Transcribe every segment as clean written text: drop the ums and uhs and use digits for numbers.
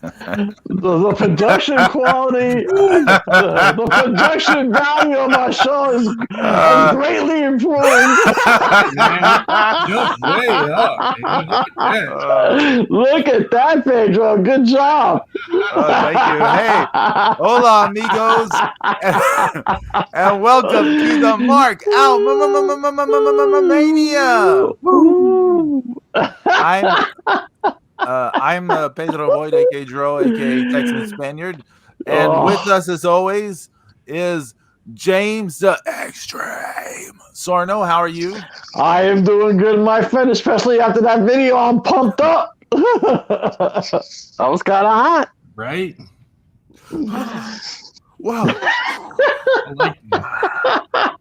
The production quality, the production value of my show has greatly improved. Man, just way up. Man. Look at that. Look at that, Pedro. Good job. Thank you. Hey, hola, amigos, and welcome to the Mark Out Mania. I'm Pedro Boyd, aka Dro, aka Texan Spaniard, and with us, as always, is James the Extreme Sorno. How are you? I am doing good, my friend, especially after that video. I'm pumped up. That was kind of hot. Right? Wow. I like that.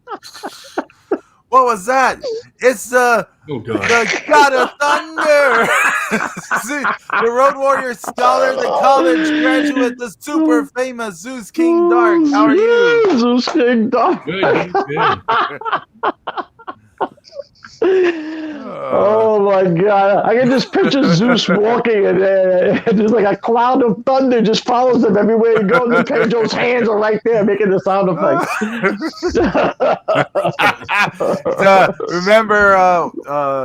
What was that? It's the God of Thunder. See, the Road Warrior Scholar, the college graduate, the super famous Zeus King Dark. How are you? Zeus King Dark. Good. Oh my God! I can just picture Zeus walking, and there's like a cloud of thunder just follows him everywhere he goes. And Pedro's hands are right there making the sound effects. Remember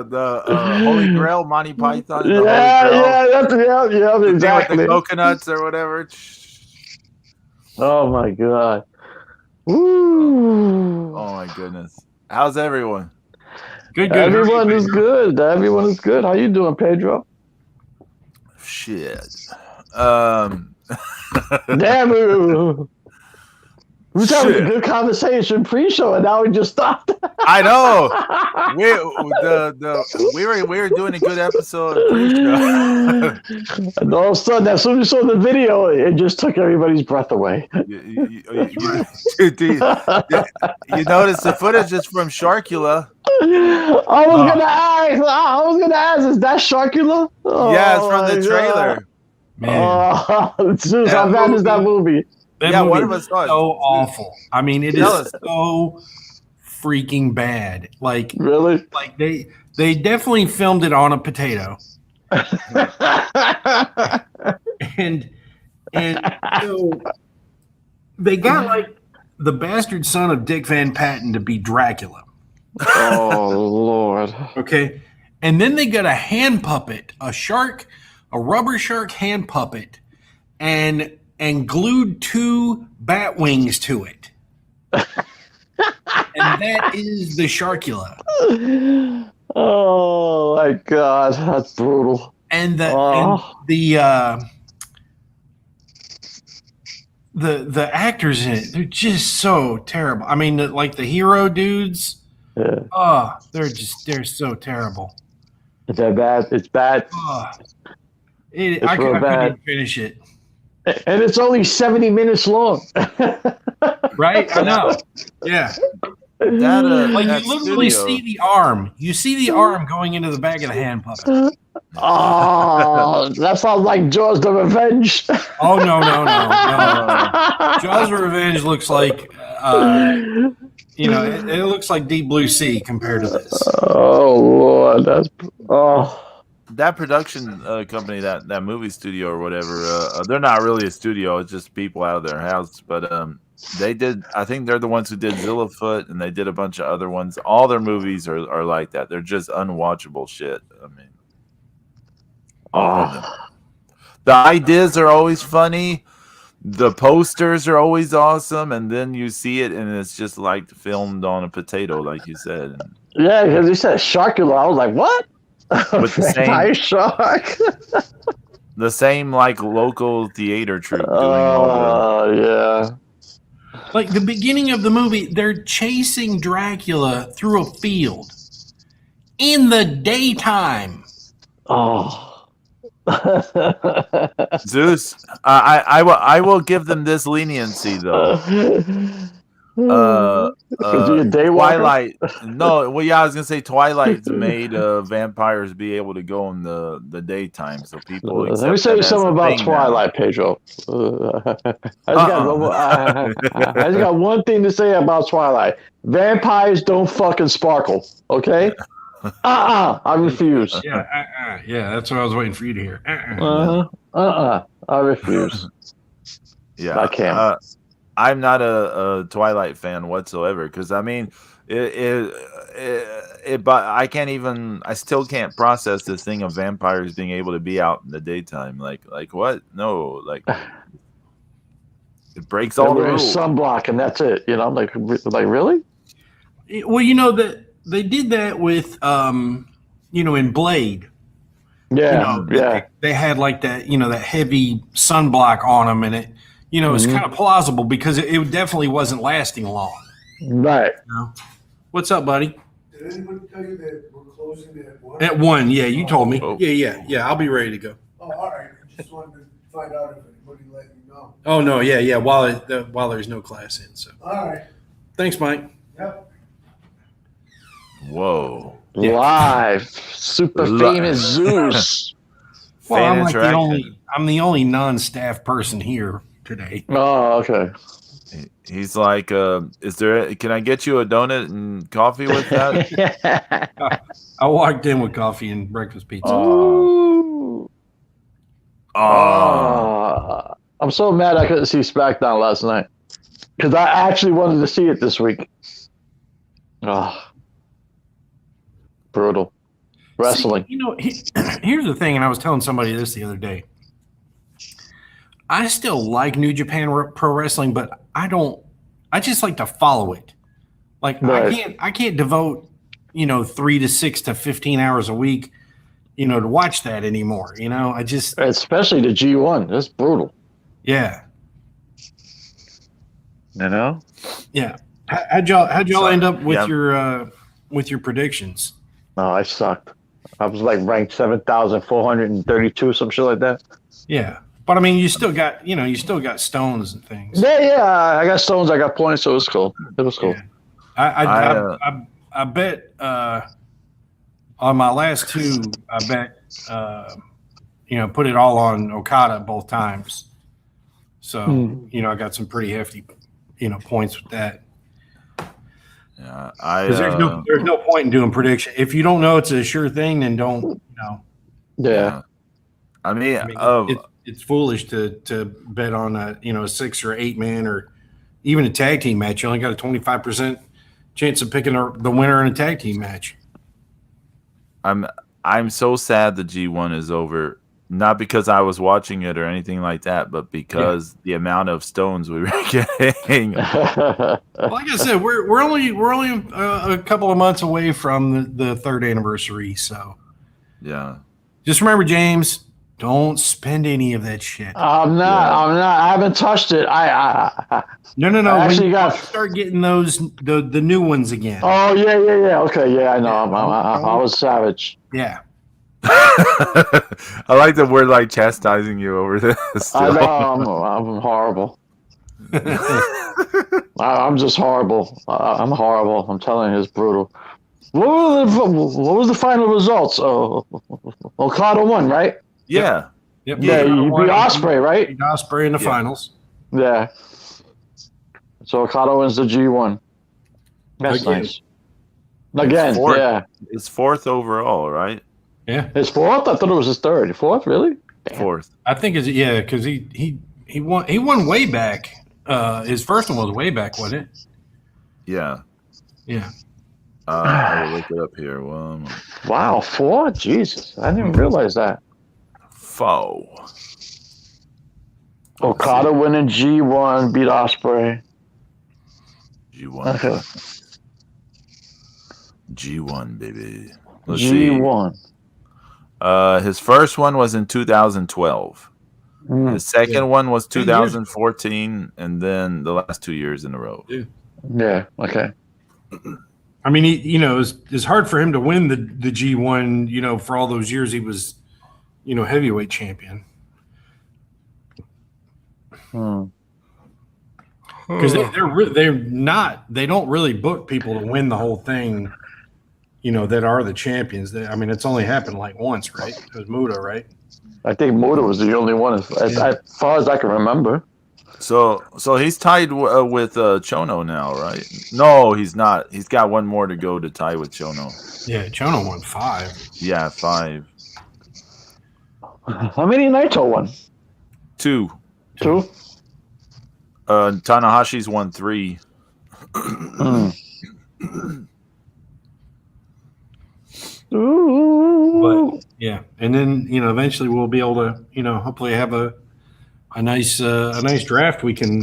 the Holy Grail, Monty Python? Yeah, exactly. With the coconuts or whatever. Oh my God! Woo! Oh my goodness! How's everyone? Good. Everyone is good. Everyone is good. How you doing, Pedro? Shit. Damn it. We was having a good conversation pre-show, and now we just stopped. I know. We were doing a good episode pre-show. And all of a sudden, as soon as you saw the video, it just took everybody's breath away. You notice the footage is from Sharkula. I was gonna ask, is that Sharkula? Yeah, it's from the trailer. Man. Zeus, how bad is that movie? One of us saw it. So awful. I mean, it is so freaking bad. Like, really? Like they definitely filmed it on a potato. and so they got like the bastard son of Dick Van Patten to be Dracula. Oh Lord. Okay. And then they got a hand puppet, a rubber shark hand puppet, and glued 2 bat wings to it. And that is the Sharkula. Oh my God, that's brutal. And the actors in it, they're just so terrible. I mean, like the hero dudes. Yeah. Oh, they're so terrible. Is that bad? It's bad. Oh, I couldn't even finish it. And it's only 70 minutes long. Right? I know. Yeah. Like you literally see the arm. You see the arm going into the back of the hand puppet. Oh, that sounds like Jaws the Revenge. Oh, no. Jaws the Revenge looks like, it looks like Deep Blue Sea compared to this. Oh, Lord. That production company, that movie studio or whatever, they're not really a studio. It's just people out of their house. But they did. I think they're the ones who did Zillafoot, and they did a bunch of other ones. All their movies are like that. They're just unwatchable shit. I mean, all of them. The ideas are always funny. The posters are always awesome, and then you see it, and it's just like filmed on a potato, like you said. Yeah, because you said Sharkula. I was like, what? With the same shark. The same like local theater troupe doing all yeah. Like the beginning of the movie, they're chasing Dracula through a field in the daytime. Oh. Zeus, I will give them this leniency though. Twilight. No, well, yeah, I was gonna say Twilight's made vampires be able to go in the daytime, so people. Let me tell you something about Twilight, now. Pedro. I just got one thing to say about Twilight. Vampires don't fucking sparkle. Okay. I refuse. Yeah, yeah, that's what I was waiting for you to hear. I refuse. Yeah, I can't. I'm not a Twilight fan whatsoever because I mean, but I can't even. I still can't process this thing of vampires being able to be out in the daytime. Like what? No, like it breaks They're all the wearing rules. sunblock and that's it. You know, like really? Well, you know that they did that with, in Blade. Yeah, yeah. They had like that, that heavy sunblock on them, and it was kind of plausible because it definitely wasn't lasting long. Right. What's up, buddy? Did anybody tell you that we're closing at 1? At 1, yeah, you told me. Oh. Yeah. I'll be ready to go. Oh, all right. I just wanted to find out if anybody let you know. Oh no, yeah. While there's no class in, so All right. thanks, Mike. Yep. Whoa. Yeah. Live. Super famous Zeus. Well, Fan I'm interaction. the only non-staff person here today. Oh, okay. He's like, can I get you a donut and coffee with that? I walked in with coffee and breakfast pizza. Ooh. I'm so mad I couldn't see SmackDown last night because I actually wanted to see it this week. Oh, brutal wrestling. See, here's the thing, and I was telling somebody this the other day. I still like New Japan Pro Wrestling, but I just like to follow it. Like Right. I can't devote 3 to 6 to 15 hours a week to watch that anymore. I just Especially the G1. That's brutal. yeah. You know? Yeah. How'd y'all end up with Yeah. your predictions? No, I sucked. I was like ranked 7,432, some shit like that. Yeah. But I mean, you still got stones and things. Yeah. I got stones, I got points, so it was cool. It was cool. Yeah. I bet on my last two, I bet put it all on Okada both times. So I got some pretty hefty points with that. Yeah, Because there's no point in doing prediction if you don't know it's a sure thing. Then don't. Yeah. I mean, It's foolish to bet on a 6 or 8 man or even a tag team match. You only got a 25% chance of picking the winner in a tag team match. I'm so sad the G1 is over. Not because I was watching it or anything like that, but because the amount of stones we were getting. Like I said, we're only a couple of months away from the 3rd anniversary. So Yeah. just remember, James, don't spend any of that shit. I'm not. I haven't touched it. No. I actually when you start getting those the new ones again. Oh yeah. Okay, yeah, I know. I was savage. Yeah. I like that we're like chastising you over this. I know. I'm horrible. I'm just horrible. I'm horrible. I'm telling you, it's brutal. What was the final results? Oh, Okada won, right? Yeah. Yep. Yeah, you beat Osprey, right? Beat Osprey in the finals. Yeah. So Okada wins the G1. That's Again. nice. Again, fourth. yeah. It's 4th overall, right? Yeah. His 4th? I thought it was his 3rd. 4th, really? 4th. I think because he won way back. His first one was way back, wasn't it? Yeah. Yeah. I will look it up here. Wow, 4? Jesus. I didn't realize that. Foe. Okada winning G1, beat Osprey. G1. Okay. G1, baby. Let's see. G1. His first one was in 2012. His second one was 2014, and then the last 2 years in a row. Yeah, okay. I mean, it's hard for him to win the G1, for all those years he was, heavyweight champion. Because they don't really book people to win the whole thing, that are the champions. It's only happened like once, right? It was Muda, right? I think Muda was the only one as far as I can remember. So he's tied with Chono now, right? No, he's not. He's got one more to go to tie with Chono. Yeah, Chono won 5. Yeah, 5. How many Naito won? 2. Two. Tanahashi's won 3. Ooh. But yeah, and then eventually we'll be able to hopefully have a nice draft. We can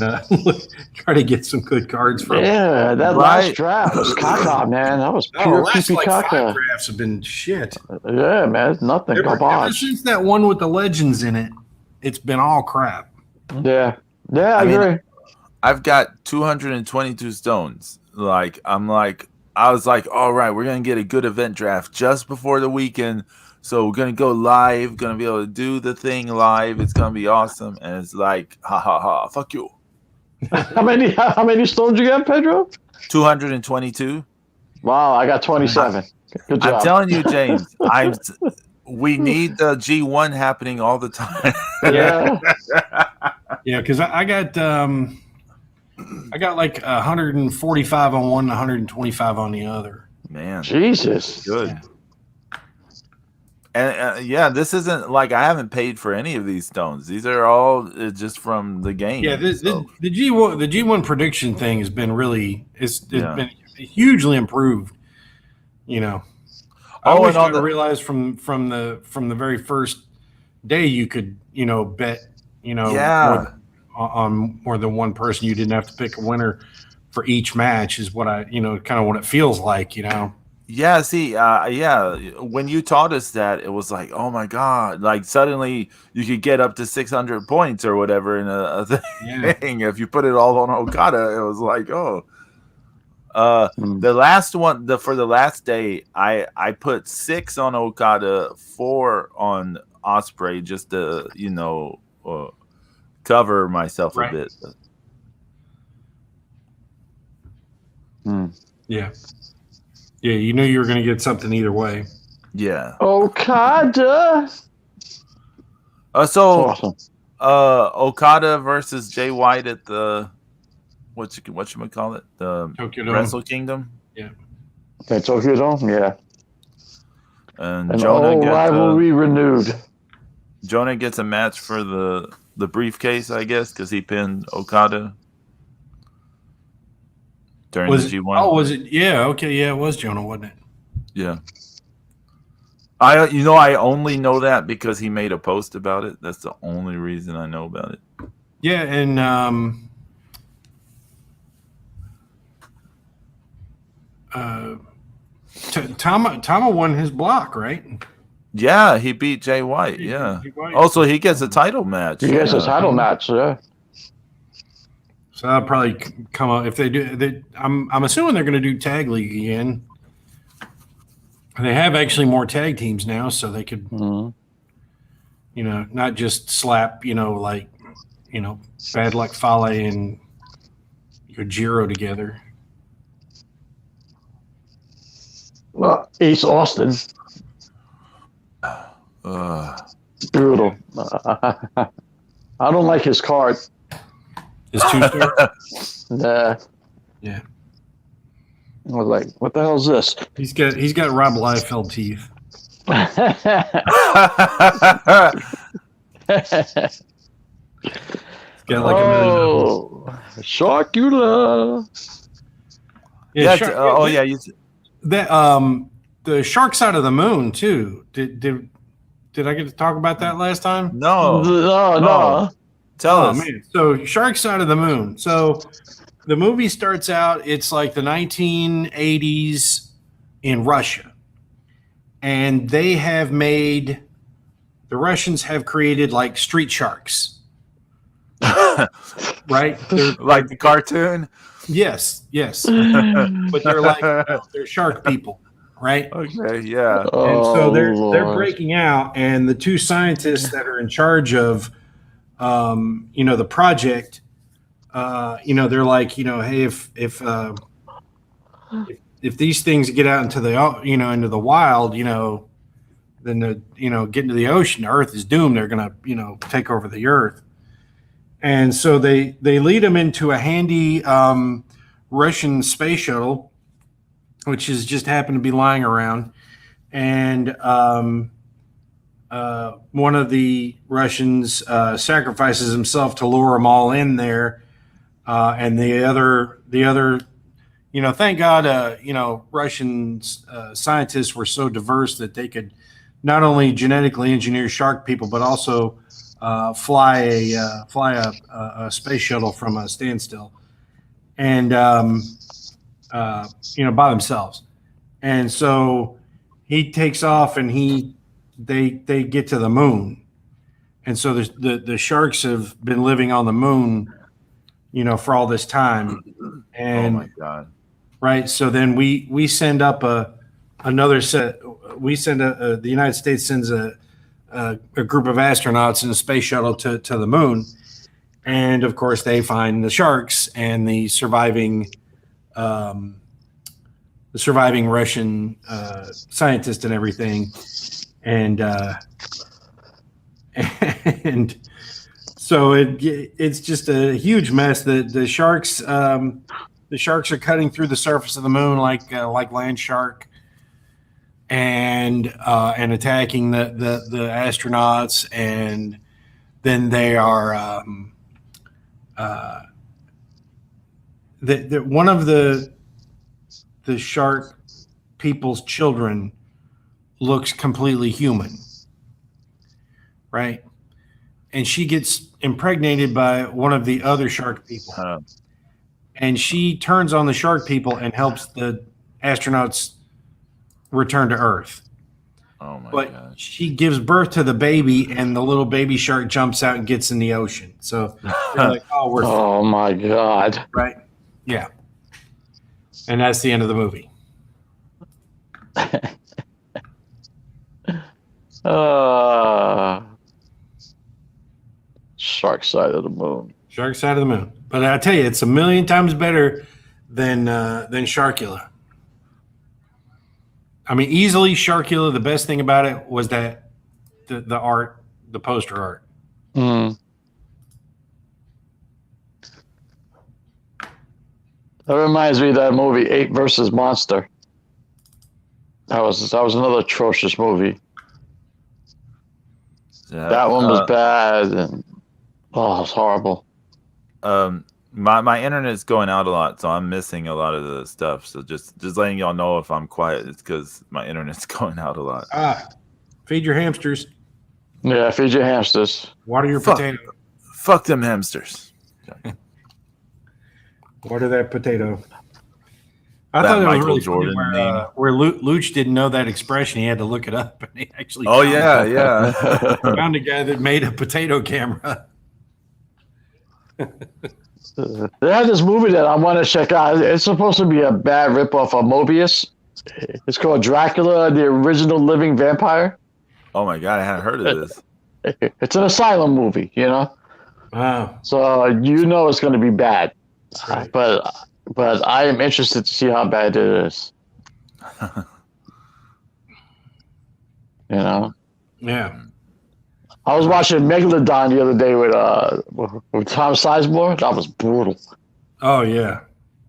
try to get some good cards from. Yeah, that last draft was caca, man. That was pure last pee like caca. 5 drafts have been shit. Yeah, man, it's nothing. Ever since that one with the legends in it, it's been all crap. Yeah, I agree. I've got 222 stones. I was like, all right, we're gonna get a good event draft just before the weekend. So we're gonna go live, gonna be able to do the thing live. It's gonna be awesome. And it's like, ha ha ha, fuck you. How many stones you got, Pedro? 222. Wow, I got 27. Good job. I'm telling you, James, we need the G1 happening all the time. Yeah. Yeah, because I got like 145 on one, 125 on the other. Man, Jesus. good. Yeah. And this isn't like I haven't paid for any of these stones. These are all just from the game. Yeah, the G1 prediction thing has been it's been hugely improved. I wish I realized from the very first day you could bet on more than one person. You didn't have to pick a winner for each match. Is what I kind of what it feels like. Yeah, see, when you taught us that, it was like, oh my God, like suddenly you could get up to 600 points or whatever in a thing. Yeah. If you put it all on Okada, it was like, oh. The last one, for the last day, I put 6 on Okada, 4 on Osprey, just to, cover myself a bit. Yeah. Yeah, you knew you were going to get something either way. Yeah. Okada. Awesome. Okada versus Jay White at the what you call it? The Tokyo Wrestle Kingdom. Yeah. Okay, Tokyo Dome. Yeah. And Jonah gets rivalry renewed. Jonah gets a match for the briefcase, I guess, because he pinned Okada during the G1. Oh, was it? Yeah. Okay. Yeah, it was Jonah, wasn't it? Yeah. I only know that because he made a post about it. That's the only reason I know about it. Yeah, and Tama won his block, right? Yeah, he beat Jay White. Yeah. Also, he gets a title match. He gets a title match. Yeah. So that'll probably come up if they do. I'm assuming they're going to do tag league again. They have actually more tag teams now, so they could, not just slap, Bad Luck Fale and Yojiro together. Well, Ace Austin. Brutal. I don't like his card. His 2-star? Nah. Yeah. I was like, what the hell is this? He's got Rob Liefeld teeth. Got like a million. Sharkula. Yeah. The Shark Side of the Moon too. Did I get to talk about that last time? No. Tell us. Man. So Shark Side of the Moon. So the movie starts out, it's like the 1980s in Russia. And the Russians have created like street sharks. Right? Like the cartoon? Yes. But they're like, they're shark people, right? Okay, yeah. And so they're breaking out, and the 2 scientists that are in charge of, the project, they're like, hey, if these things get out into the, into the wild, then get into the ocean, Earth is doomed. They're going to, take over the Earth. And so they lead them into a handy Russian space shuttle, which has just happened to be lying around. And one of the Russians sacrifices himself to lure them all in there, and the other, thank God, Russian scientists were so diverse that they could not only genetically engineer shark people, but also fly a space shuttle from a standstill, and by themselves. And so he takes off, and they get to the moon, and so the sharks have been living on the moon, for all this time. And oh my God. Right. So then we send up another set. We send the United States sends a group of astronauts in a space shuttle to the moon, and of course they find the sharks and the surviving Russian scientist and everything, and and so it's just a huge mess. The sharks. The sharks are cutting through the surface of the moon like land shark, and attacking the astronauts, and then they are one of the shark people's children looks completely human, right? And she gets impregnated by one of the other shark people. And she turns on the shark people and helps the astronauts return to Earth. Oh my but God. She gives birth to the baby, and the little baby shark jumps out and gets in the ocean. So they're like, we're oh my God. right. Yeah. And that's the end of the movie. Shark Side of the Moon. Shark Side of the Moon. But I tell you, it's a million times better than Sharkula. I mean, easily Sharkula. The best thing about it was that the art, the poster art. Mm. That reminds me of that movie, Ape versus Monster. That was another atrocious movie. Yeah, that one was bad, and it was horrible. My internet's going out a lot, so I'm missing a lot of the stuff. So just letting y'all know if I'm quiet, it's because my internet's going out a lot. Feed your hamsters. Yeah, feed your hamsters. Water your potato. Fuck them hamsters. Water that potato. I thought it was really Jordan funny where Luch didn't know that expression. He had to look it up, and he actually found a guy that made a potato camera. They have this movie that I want to check out. It's supposed to be a bad ripoff of Mobius. It's called Dracula, the Original Living Vampire. Oh my God, I hadn't heard of this. It's an asylum movie, Wow. So it's going to be bad. Right. But I am interested to see how bad it is. Yeah. I was watching Megalodon the other day with Tom Sizemore. That was brutal. Oh yeah.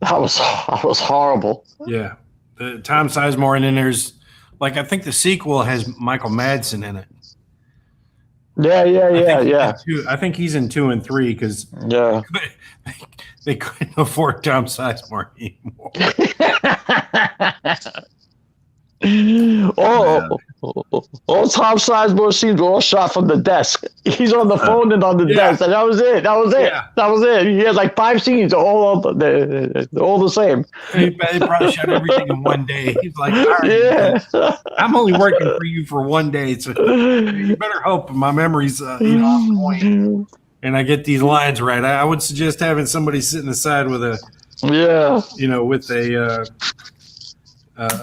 That was horrible. Yeah. The Tom Sizemore, and then there's I think the sequel has Michael Madsen in it. Yeah. I think he's in 2 and 3 because they couldn't afford Tom Sizemore anymore. Tom Sizemore scenes were all shot from the desk. He's on the phone and on the desk, and that was it. He had like 5 scenes, all the same. They probably shot everything in one day. He's like, all right, I'm only working for you for 1 day, so you better hope my memory's on point and I get these lines right. I would suggest having somebody sitting aside with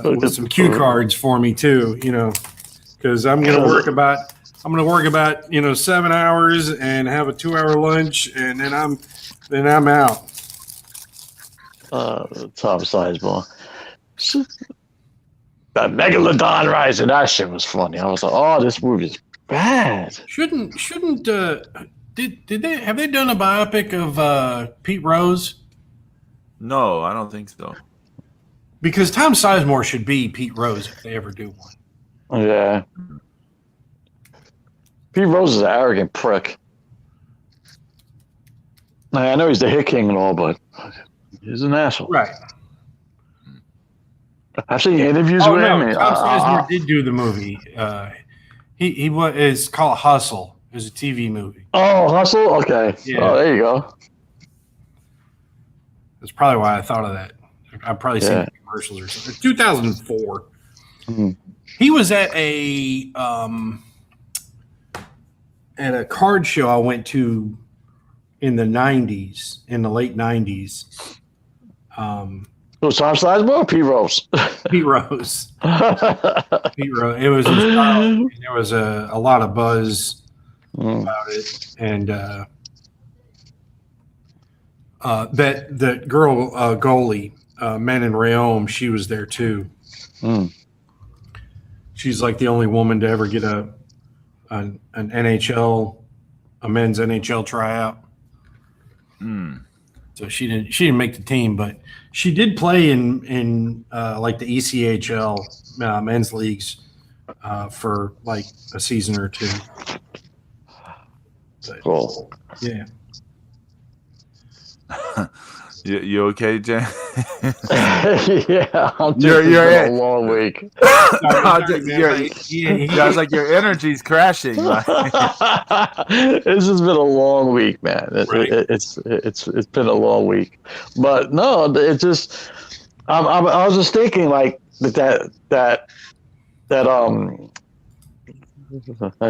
with some cue cards for me too, because I'm going to work about 7 hours and have a 2-hour lunch, and then I'm out. Tom Sizemore. That Megalodon Rising, that shit was funny. I was like, oh, this movie's bad. Shouldn't did they have they done a biopic of Pete Rose? No, I don't think so. Because Tom Sizemore should be Pete Rose if they ever do one. Yeah. Pete Rose is an arrogant prick. I know he's the hit king and all, but he's an asshole. Right. I've seen interviews with him. And, Tom Sizemore did do the movie. He was. It's called Hustle. It was a TV movie. Oh, Hustle? Okay. Yeah. Oh, there you go. That's probably why I thought of that. I've probably seen the commercials or something. 2004. Mm-hmm. He was at a card show I went to in the 90s, in the late 90s. Was Tom Sizemore or Pete Rose? Pete Rose. Pete Rose. It was there was a lot of buzz about it, and that girl goalie, Manon Rhéaume, she was there too. She's like the only woman to ever get an NHL, a men's NHL tryout. So she didn't make the team, but she did play in like the ECHL men's leagues for like a season or two. But, Cool. yeah. You okay, Jay? Yeah, I'm You're a long week. Guys, like your energy's crashing. This has been a long week, man. It's been a long week, but no, it just. I was just thinking like that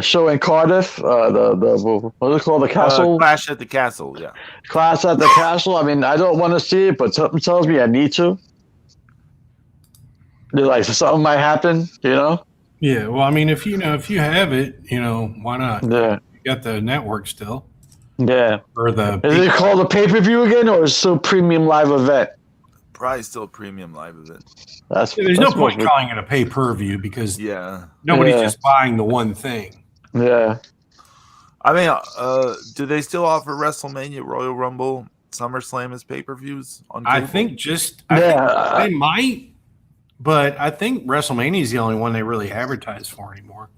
show in Cardiff, the what is it called, the Castle? Clash at the Castle, yeah. Clash at the Castle. I mean, I don't want to see it, but something tells me I need to. Like something might happen, you know. Yeah, well, I mean, if you have it, why not? Yeah, you got the network still. Yeah. Or the is it called a pay-per-view again, or is it still premium live event? Probably still premium live event. There's no point calling it a pay-per-view because nobody's just buying the one thing. Yeah. I mean, do they still offer WrestleMania, Royal Rumble, SummerSlam as pay-per-views on cable? I think they might, but I think WrestleMania is the only one they really advertise for anymore.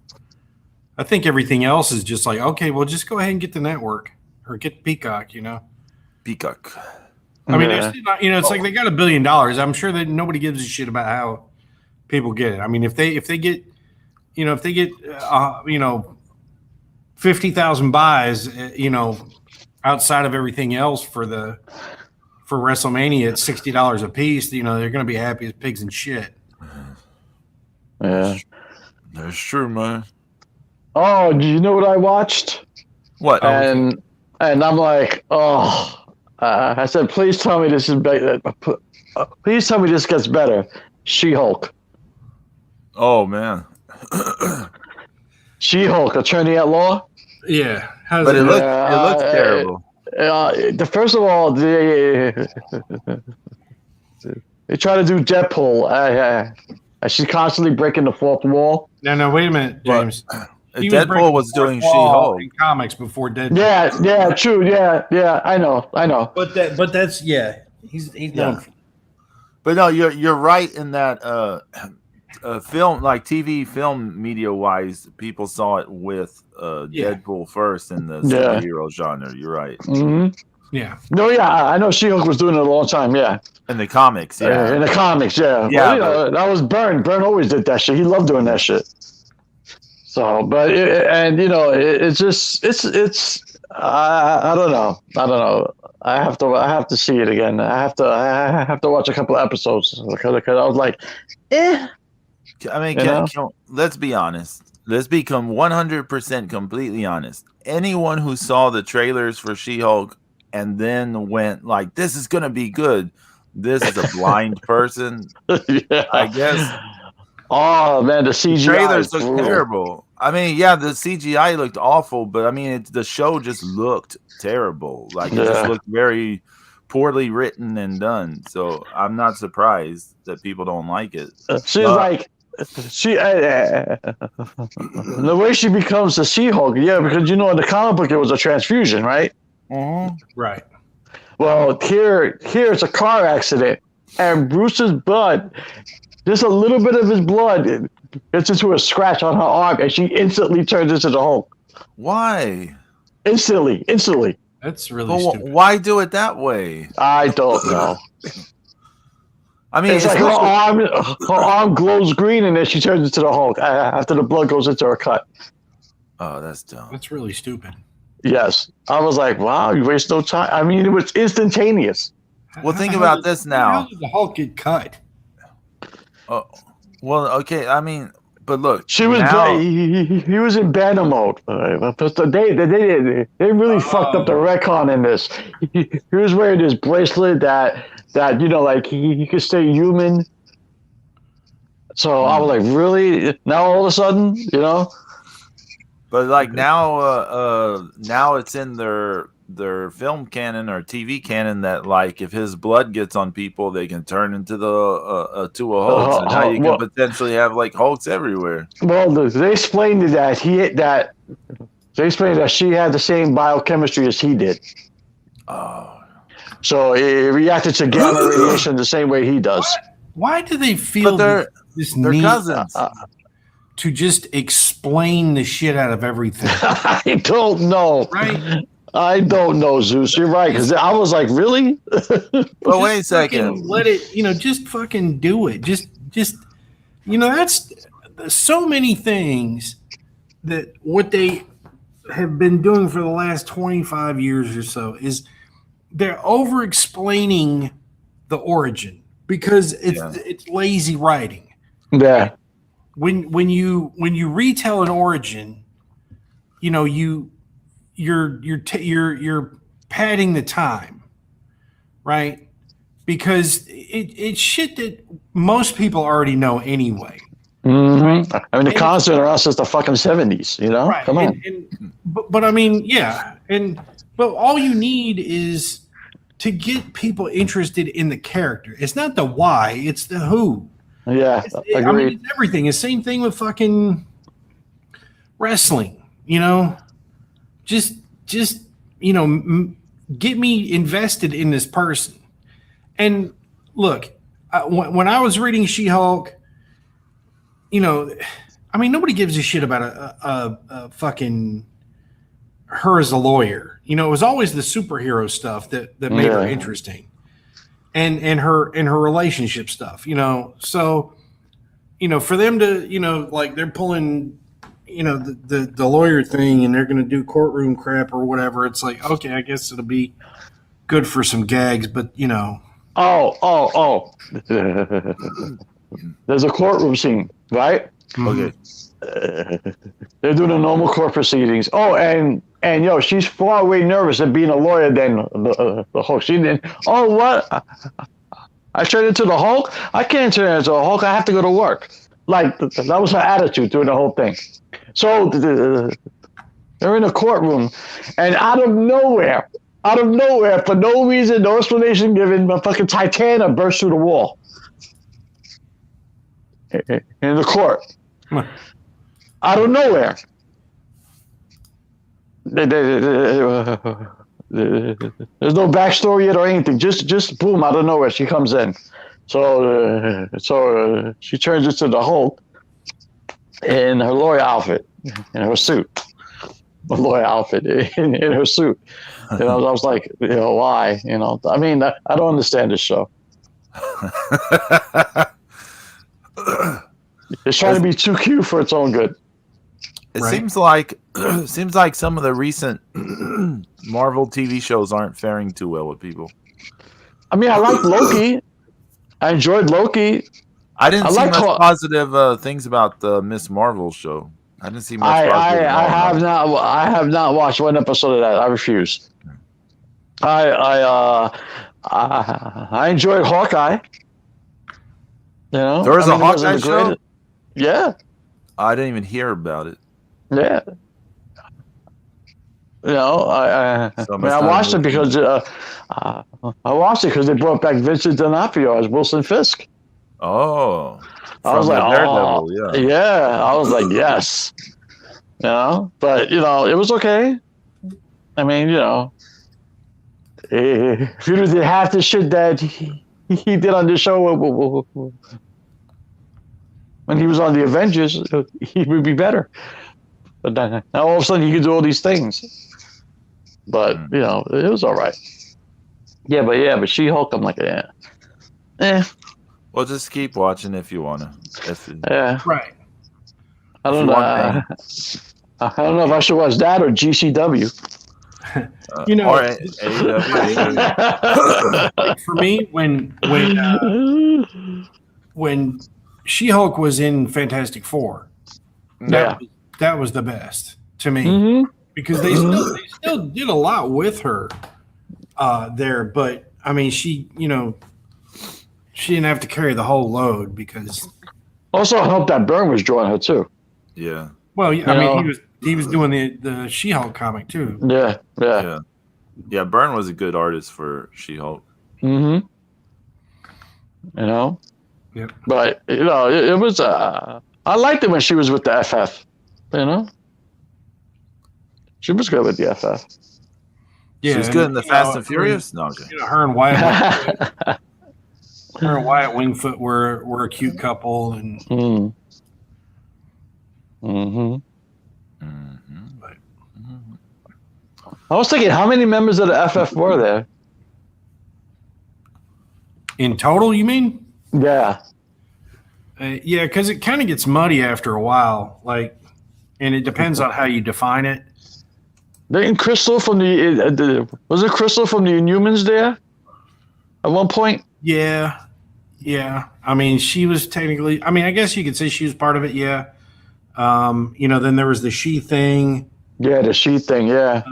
I think everything else is just like, okay, well, just go ahead and get the network or get Peacock, Peacock. I mean, it's like they got $1 billion. I'm sure that nobody gives a shit about how people get it. I mean, if they get 50,000 buys, outside of everything else for WrestleMania at $60 a piece, they're going to be happy as pigs and shit. Yeah, that's true, man. Oh, do you know what I watched? What? And I'm like, I said, please tell me this is better. Please tell me this gets better. She-Hulk. Oh man. She-Hulk, attorney at law. Yeah, but it looks terrible. First of all, they try to do Deadpool. She's constantly breaking the fourth wall. No, wait a minute, James. Deadpool was doing She-Hulk in comics before Deadpool. Yeah, true. Yeah, I know. But that's he's done. But no, you're right in that film, like TV film media wise, people saw it with Deadpool first in the superhero genre. You're right. Mm-hmm. Yeah. No, I know She-Hulk was doing it a long time. Yeah. In the comics, yeah. In the comics, yeah. Yeah. Well, that was Byrne. Byrne always did that shit. He loved doing that shit. So, but it's just I don't know. I have to see it again. I have to watch a couple of episodes because I was like, I mean, let's be honest. Let's become 100% completely honest. Anyone who saw the trailers for She-Hulk and then went like, "This is gonna be good," this is a blind person, I guess. Oh man, the CGI trailers look terrible. I mean, yeah, the CGI looked awful, but I mean, the show just looked terrible. Like it just looked very poorly written and done. So I'm not surprised that people don't like it. She's like, the way she becomes the She-Hulk, because in the comic book it was a transfusion, right? Mm-hmm. Right. Well, here it's a car accident, and Bruce's blood, just a little bit of his blood, gets into a scratch on her arm, and she instantly turns into the Hulk. Why? Instantly. That's really But stupid. why do it that way? I don't know. I mean, It's like her arm glows green, and then she turns into the Hulk after the blood goes into her cut. oh, that's dumb. That's really stupid. Yes, I was like, wow, you waste no time. I mean, it was instantaneous. Well, think How about did- this now. How did the Hulk get cut? Oh, well, okay. I mean, but look, She was now, he was in banner mode. But they really fucked up the retcon in this. He was wearing this bracelet that like he could stay human. So I was like, really? Now all of a sudden, but like now it's in their film canon or TV canon that like if his blood gets on people, they can turn into the to a Hulk. So now you can potentially have like Hulks everywhere. Well, they explained that she had the same biochemistry as he did. Oh, So it reacted to gamma radiation the same way he does. Why do they feel but this they're need cousins. to just explain the shit out of everything? I don't know. Right? I don't know, Zeus. You're right. Because I was like, really? But wait a second. Let it, just fucking do it. Just, that's so many things that what they have been doing for the last 25 years or so is they're over explaining the origin because it's lazy writing. Yeah. When you retell an origin, you're padding the time, right? Because it's shit that most people already know anyway. Mm-hmm. I mean, the cons are us since the fucking 70s, Right. Come on. But I mean, yeah. But all you need is to get people interested in the character. It's not the why, it's the who. Yeah, I mean, it's everything. It's the same thing with fucking wrestling, Just get me invested in this person. And look, when I was reading She-Hulk, I mean, nobody gives a shit about a fucking her as a lawyer. It was always the superhero stuff that made her interesting, and her relationship stuff. So for them to like they're pulling the lawyer thing and they're going to do courtroom crap or whatever. It's like, okay, I guess it'll be good for some gags, but Oh. There's a courtroom scene, right? Okay. They're doing the normal court proceedings. Oh, and she's far way nervous at being a lawyer than the Hulk. She didn't. Oh, what? I turned into the Hulk? I can't turn into a Hulk. I have to go to work. Like, that was her attitude during the whole thing. So they're in a courtroom, and out of nowhere, for no reason, no explanation given, but fucking Titania burst through the wall in the court. Out of nowhere. There's no backstory yet or anything. Just boom, out of nowhere, she comes in. So she turns into the Hulk in her lawyer outfit, in her suit. A lawyer outfit in her suit. I was like, why? I mean, I don't understand this show. It's trying to be too cute for its own good. It seems like some of the recent Marvel TV shows aren't faring too well with people. I mean, I liked Loki. I enjoyed Loki. I didn't see much positive things about the Miss Marvel show. I didn't see much. I have not watched one episode of that. I refuse. I enjoyed Hawkeye. There was a Hawkeye show. Yeah. I didn't even hear about it. Yeah. I watched it because they brought back Vincent D'Onofrio as Wilson Fisk. Oh. I was like, Daredevil, yeah. I was like, yes. But it was okay. I mean, if you did half the shit that he did on this show when he was on the Avengers, he would be better. But then, now all of a sudden he could do all these things. But you know, it was all right. But She-Hulk, I'm like, Well, just keep watching if you wanna. Right. I If don't you know. want I don't know if I should watch that or GCW. You know, or AEW. for me, when She-Hulk was in Fantastic Four, Yeah. that was the best to me Mm-hmm. because they still did a lot with her there, but I mean, she didn't have to carry the whole load because. Also, I hope that Byrne was drawing her too. Yeah. Well, I mean, he was doing the She-Hulk comic too. Yeah. Byrne was a good artist for She-Hulk. Mm-hmm. You know. Yep. But you know, it was. I liked it when she was with the FF. You know. She was good with the FF. Yeah, She was good in the Fast and Furious. No, okay. Her and Wyatt. Her and Wyatt Wingfoot were a cute couple, and I was thinking, how many members of the FF were there? in total, you mean? Yeah. Yeah, because it kind of gets muddy after a while, and it depends on how you define it. Didn't Crystal from was it Crystal from the Inhumans there? At one point. Yeah. I mean, she was technically. I mean, I guess you could say she was part of it. Yeah. Then there was the She thing. Yeah, the She thing. Yeah.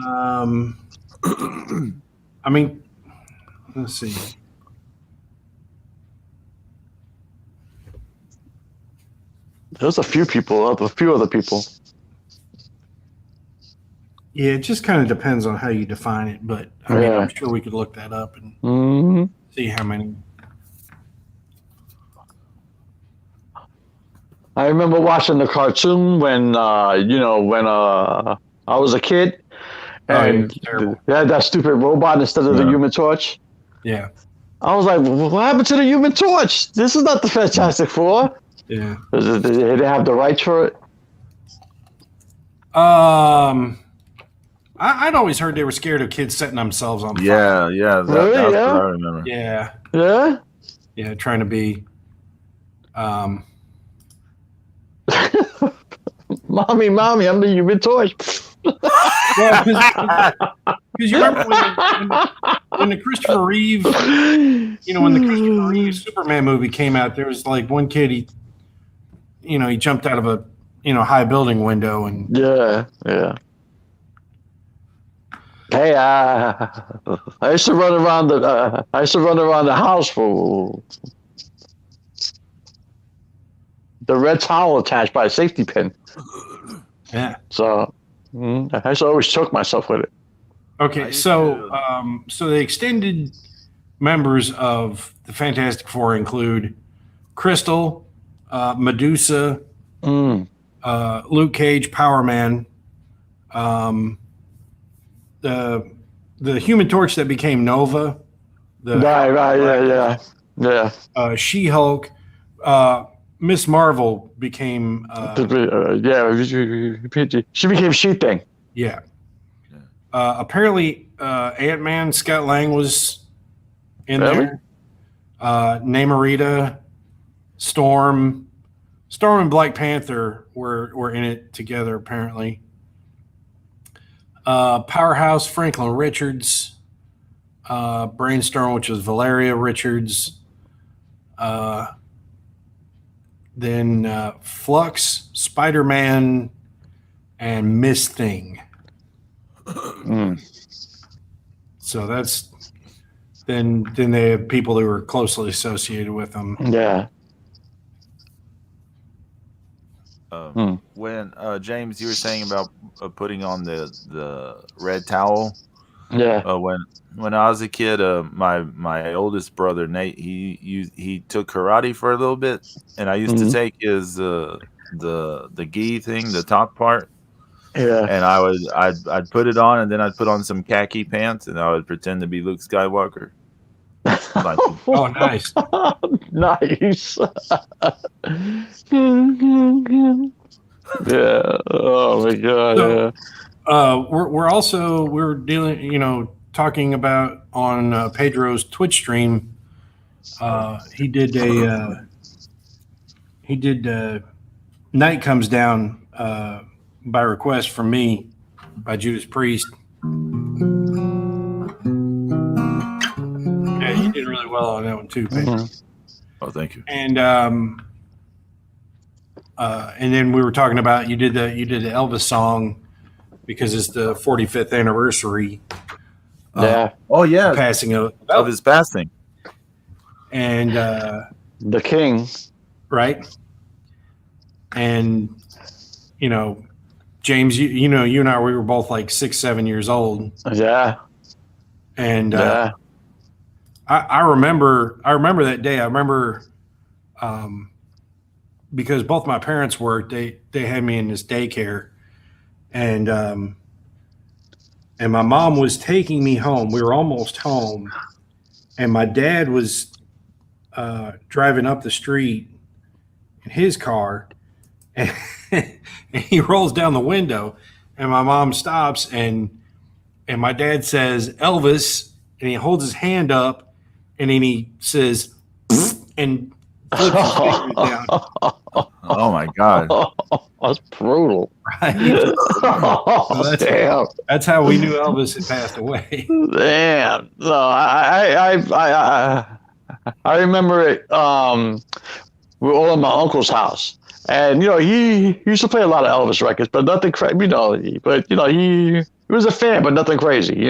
I mean, let's see. There's a few other people. Yeah, it just kind of depends on how you define it, but I mean, I'm sure we could look that up and see how many. I remember watching the cartoon when I was a kid, and they had that stupid robot instead of the Human Torch. Yeah. I was like, what happened to the Human Torch? This is not the Fantastic Four. Yeah. Did they have the rights for it? I'd always heard they were scared of kids setting themselves on fire. Yeah. That's what I remember. Yeah. Yeah? Yeah, trying to be. Mommy, I'm the Human Torch. Well, because you remember when the Christopher Reeve, when the Christopher Reeve Superman movie came out, there was like one kid, he jumped out of a, high building window and. Yeah. Hey, I used to run around the house for the red towel attached by a safety pin. Yeah. So I used to always choke myself with it. Okay, so the extended members of the Fantastic Four include Crystal, Medusa, Luke Cage, Power Man, the Human Torch that became Nova, She-Hulk, Miss Marvel became she became She-Thing. Yeah. Apparently, Ant-Man, Scott Lang was in there. Namorita, Storm and Black Panther were in it together, apparently. Powerhouse, Franklin Richards. Brainstorm, which was Valeria Richards. Then Flux, Spider-Man, and Miss Thing. So that's then they have people who were closely associated with them. Yeah. When James, you were saying about putting on the red towel. Yeah. When I was a kid, my oldest brother Nate, he took karate for a little bit, and I used to take his the gi thing, the top part. Yeah. And I'd put it on, and then I'd put on some khaki pants, and I would pretend to be Luke Skywalker. Oh, nice. Nice. Yeah. Oh my god. So, Yeah. we're dealing, talking about on Pedro's Twitch stream. He did Night Comes Down by request from me by Judas Priest. Yeah, you did really well on that one too, Pedro. Mhm. Oh, thank you. And then we were talking about you did the Elvis song because it's the 45th anniversary Yeah. Oh yeah, passing of of his passing. and The king. right, and James, you and I, we were both like 6-7 years old, Yeah. and Yeah. I remember that day. I remember because both my parents worked. They had me in this daycare, and my mom was taking me home. We were almost home, and my dad was driving up the street in his car, and, and he rolls down the window, and my mom stops, and my dad says Elvis, and he holds his hand up, and then he says, and flips his fingers down. Oh my god. That's brutal. Right? Oh, damn. That's how we knew Elvis had passed away. Damn. No, I remember it. We were all at my uncle's house, and he used to play a lot of Elvis records, but nothing crazy. But he was a fan, but nothing crazy.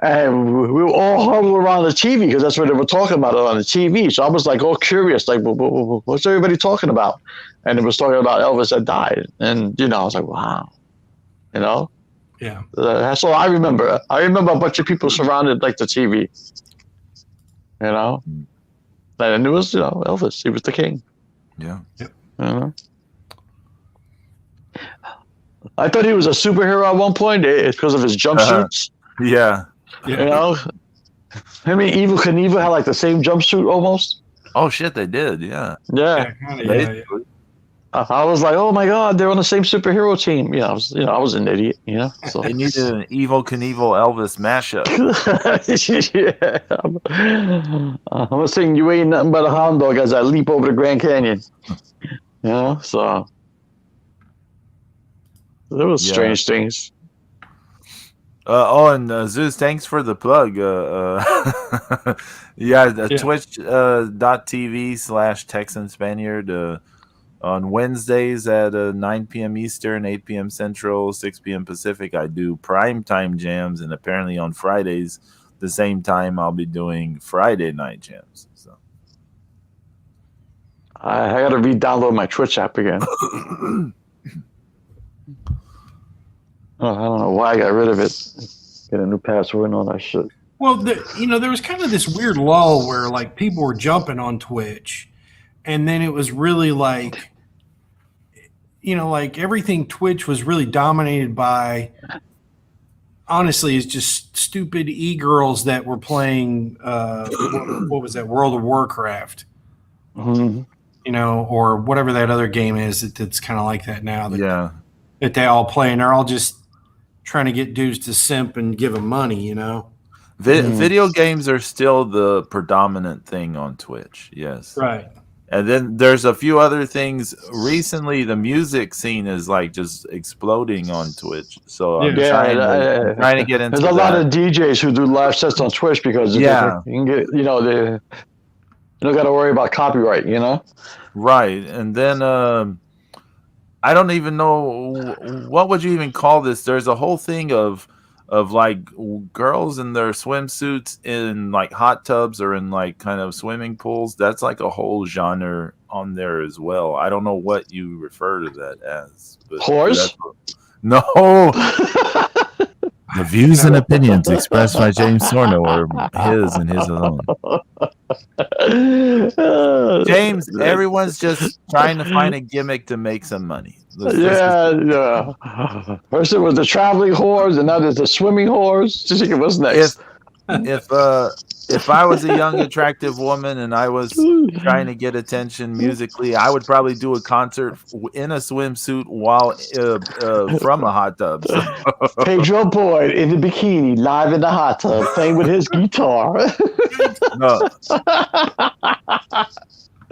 And we were all huddled around the TV because that's what they were talking about on the TV. So I was like all curious, like, what's everybody talking about? And it was talking about Elvis that died, and I was like, wow, Yeah. That's all I remember. I remember a bunch of people surrounded like the TV. And it was Elvis. He was the king. Yeah. I thought he was a superhero at one point. It's because of his jumpsuits. Yeah. Yeah. I mean, Evel Knievel had like the same jumpsuit almost. Oh shit, they did. Yeah. Yeah. Yeah. I was like, oh my god, they're on the same superhero team. I was an idiot. So. They needed an Evel Knievel Elvis mashup. Yeah. I'm gonna sing "You Ain't Nothing But a Hound Dog" as I leap over the Grand Canyon. So there was strange things. And Zeus, thanks for the plug. Twitch.tv/Texan Spaniard. On Wednesdays at 9 p.m. Eastern, 8 p.m. Central, 6 p.m. Pacific, I do primetime jams, and apparently on Fridays, the same time, I'll be doing Friday night jams. So I got to re-download my Twitch app again. I don't know why I got rid of it. Get a new password and all that shit. Well, there was kind of this weird lull where like people were jumping on Twitch, and then it was really like, like everything Twitch was really dominated by. Honestly, is just stupid e-girls that were playing. What was that? World of Warcraft. Mm-hmm. Or whatever that other game is that's kind of like that now. That they all play, and they're all just trying to get dudes to simp and give them money. Video games are still the predominant thing on Twitch. Yes. Right. And then there's a few other things. Recently, the music scene is like just exploding on Twitch. So I'm trying to get into. There's a lot of DJs who do live sets on Twitch because you can get, they don't got to worry about copyright. Right, and then I don't even know what would you even call this. There's a whole thing of like girls in their swimsuits in like hot tubs or in like kind of swimming pools. That's like a whole genre on there as well. I don't know what you refer to that as. Whores? No. The views and opinions expressed by James Sorno are his and his alone. James, everyone's just trying to find a gimmick to make some money. Yeah. First it was the traveling whores, and now there's the swimming whores. What's next? if I was a young, attractive woman and I was trying to get attention musically, I would probably do a concert in a swimsuit while from a hot tub. So. Pedro Boyd in the bikini, live in the hot tub, playing with his guitar. No,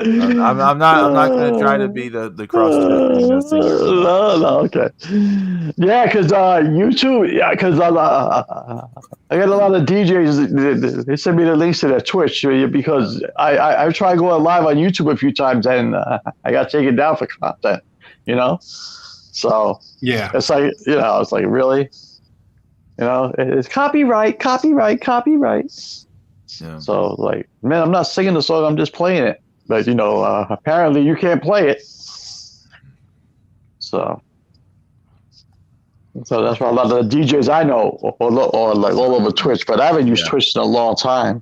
I'm not going to try to be the cross dressing singer. No, okay. Yeah, because YouTube. Yeah, because I got a lot of DJs. They send me the links to their Twitch because I tried going live on YouTube a few times and I got taken down for content. You know, so Yeah. it's like it's like really, it's copyright. Yeah. So like, man, I'm not singing the song. I'm just playing it. But apparently you can't play it. So that's why a lot of the DJs I know or like all over Twitch, but I haven't used Twitch in a long time.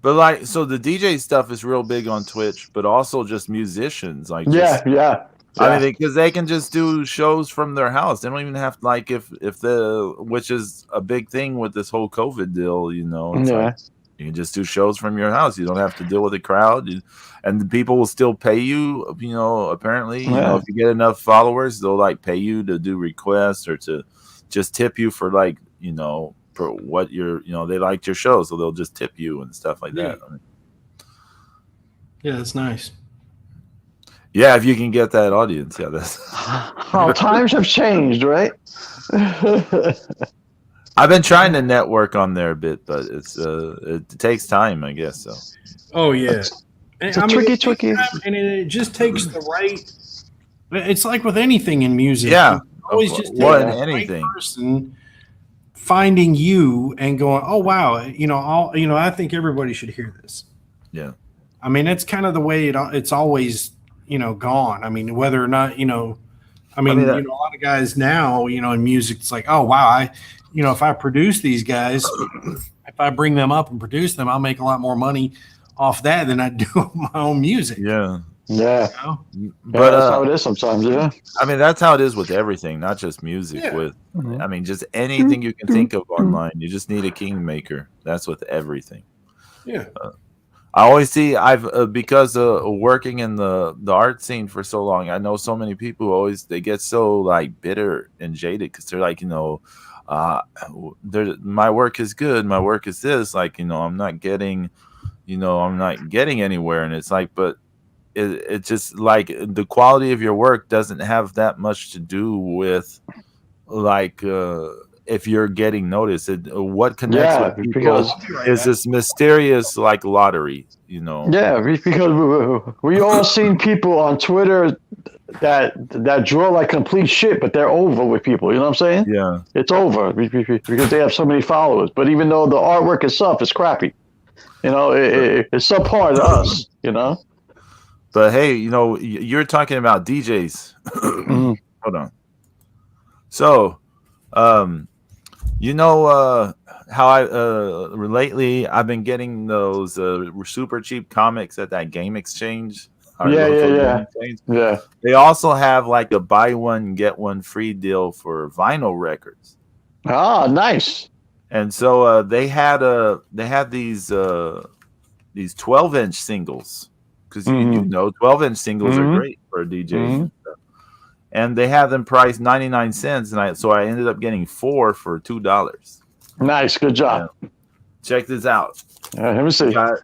But like, so the DJ stuff is real big on Twitch, but also just musicians, like Yeah. I mean, because they can just do shows from their house. They don't even have to, like, which is a big thing with this whole COVID deal. It's like you can just do shows from your house. You don't have to deal with a crowd, and the people will still pay you. Apparently, if you get enough followers, they'll like pay you to do requests or to just tip you for like for what they liked your show, so they'll just tip you and stuff like that. I mean, yeah, that's nice. Yeah, if you can get that audience, that's. How times have changed, right? I've been trying to network on there a bit, but it takes time, I guess. So. Oh yeah, it's tricky, and it just takes the right. It's like with anything in music. Yeah, always just anything. Right person finding you and going, oh wow, I think everybody should hear this. Yeah, I mean, that's kind of the way it's always gone. I mean, whether or not a lot of guys now, in music, it's like, oh wow, if I produce these guys, if I bring them up and produce them, I'll make a lot more money off that than I do my own music. Yeah. Yeah. But that's how it is sometimes, yeah. I mean, that's how it is with everything, not just music. Yeah. I mean, just anything you can think of online. You just need a kingmaker. That's with everything. Yeah. I always see because working in the art scene for so long, I know so many people who they get so like bitter and jaded because they're like, my work is good, my work is this, like, I'm not getting anywhere, and it's like, but it's just like the quality of your work doesn't have that much to do with like if you're getting noticed. What connects with people is this mysterious like lottery, Yeah, because we all seen people on Twitter that draw like complete shit, but they're over with people. You know what I'm saying? Yeah, it's over because they have so many followers. But even though the artwork itself is crappy, it's subpar to us. But hey, you're talking about DJs. Hold on. So, how lately I've been getting those super cheap comics at that Game Exchange. Yeah. They also have like a buy one get one free deal for vinyl records. Ah, nice. And so they had these 12-inch singles because 12-inch singles are great for a DJ. And they have them priced 99 cents, and so I ended up getting 4 for $2. Nice, good job. Yeah. Check this out. Let me see. Got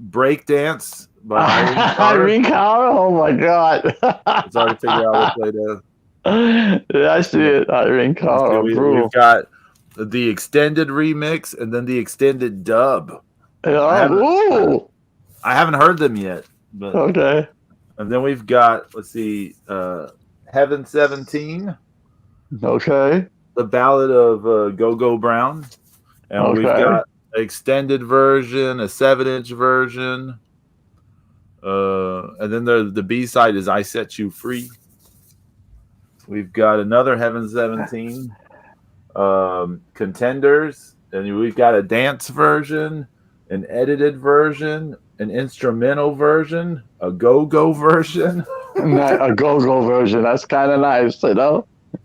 Breakdance by Irene Cara. Oh my God! It's hard to figure out what play that. Yeah, I see it. Irene Cara. We've got the extended remix and then the extended dub. I haven't heard them yet, but okay. And then we've got Heaven 17. Okay. The Ballad of Go-Go Brown. And we've got an extended version, a 7-inch version. And then the B-side is I Set You Free. We've got another Heaven 17. Contenders. And we've got a dance version, an edited version, an instrumental version, a go-go version. A go-go version. That's kind of nice,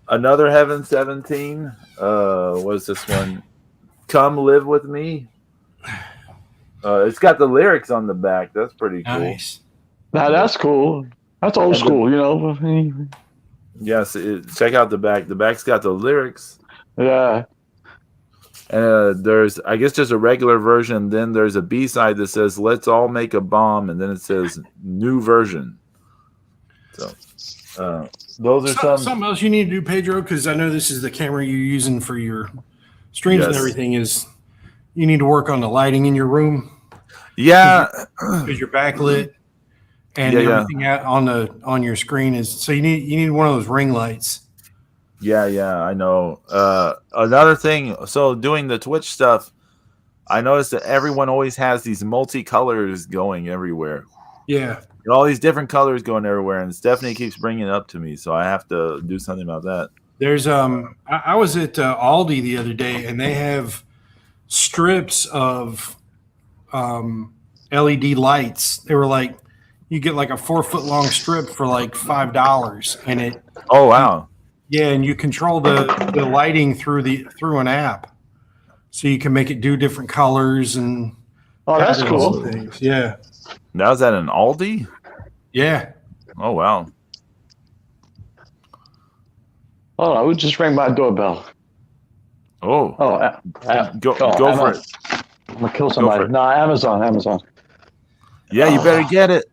Another Heaven 17. What's this one? Come Live With Me. It's got the lyrics on the back. That's pretty cool. Nice. Now that's cool. That's old school, you know. Yes, check out the back. The back's got the lyrics. Yeah. There's, I guess, just a regular version. Then there's a B-side that says "Let's all make a bomb," and then it says "New version." So, those are something else you need to do, Pedro, because I know this is the camera you're using for your streams and everything. Is you need to work on the lighting in your room. Yeah, because you're backlit and everything out on your screen is. So you need one of those ring lights. Yeah, I know. Another thing, so doing the Twitch stuff, I noticed that everyone always has these multicolors going everywhere. Yeah. All these different colors going everywhere, and Stephanie keeps bringing it up to me, so I have to do something about that. There's I was at Aldi the other day, and they have strips of LED lights. They were like, you get like a 4-foot long strip for like $5, and it. Oh wow. Yeah, and you control the lighting through an app, so you can make it do different colors and. Oh, that's cool. Things. Yeah. Now is that an Aldi? Yeah. Oh wow. Oh, I would just ring my doorbell. Oh. Go for it. I'm gonna kill somebody. No, Amazon. Yeah, you better get it.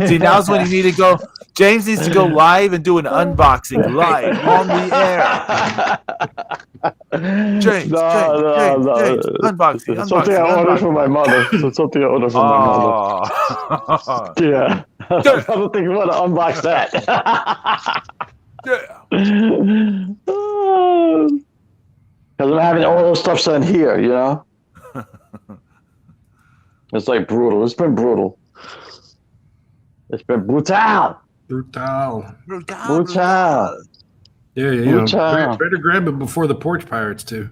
See, now's when you need to go. James needs to go live and do an unboxing live on the air. James, unboxing. Something I ordered for my mother. Yeah. I don't think you want to unbox that. Because I'm having all those stuff sent here, you know? It's like brutal. It's been brutal. It's been brutal. Brutal. Yeah, better grab it before the porch pirates too.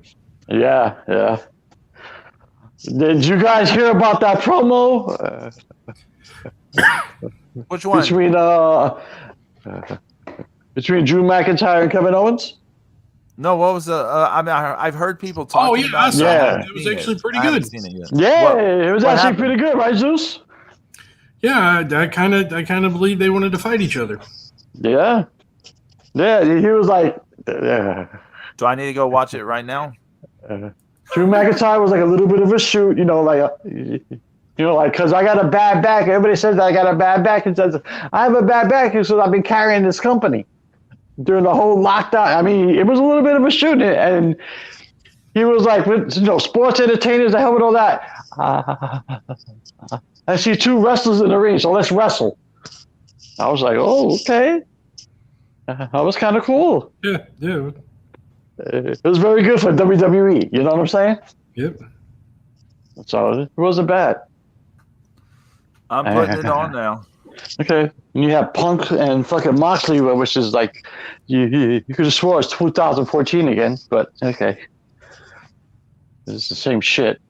Yeah. Did you guys hear about that promo? Which one? Between Drew McIntyre and Kevin Owens? No, what was I've heard people talking about it. It was actually pretty good. Yeah, it was actually pretty good, right, Zeus? Yeah, I kind of believe they wanted to fight each other. Yeah, he was like, do I need to go watch it right now? Drew McIntyre was like a little bit of a shoot, because I got a bad back. Everybody says that I got a bad back, and says I have a bad back because I've been carrying this company during the whole lockdown. I mean, it was a little bit of a shoot, and he was like, sports entertainers, the hell with all that. I see two wrestlers in the ring, so let's wrestle. I was like, oh, okay. That was kind of cool. Yeah. It was very good for WWE. You know what I'm saying? Yep. So it wasn't bad. I'm putting it on now. Okay. And you have Punk and fucking Moxley, which is like, you could have swore it's 2014 again, but okay. It's the same shit.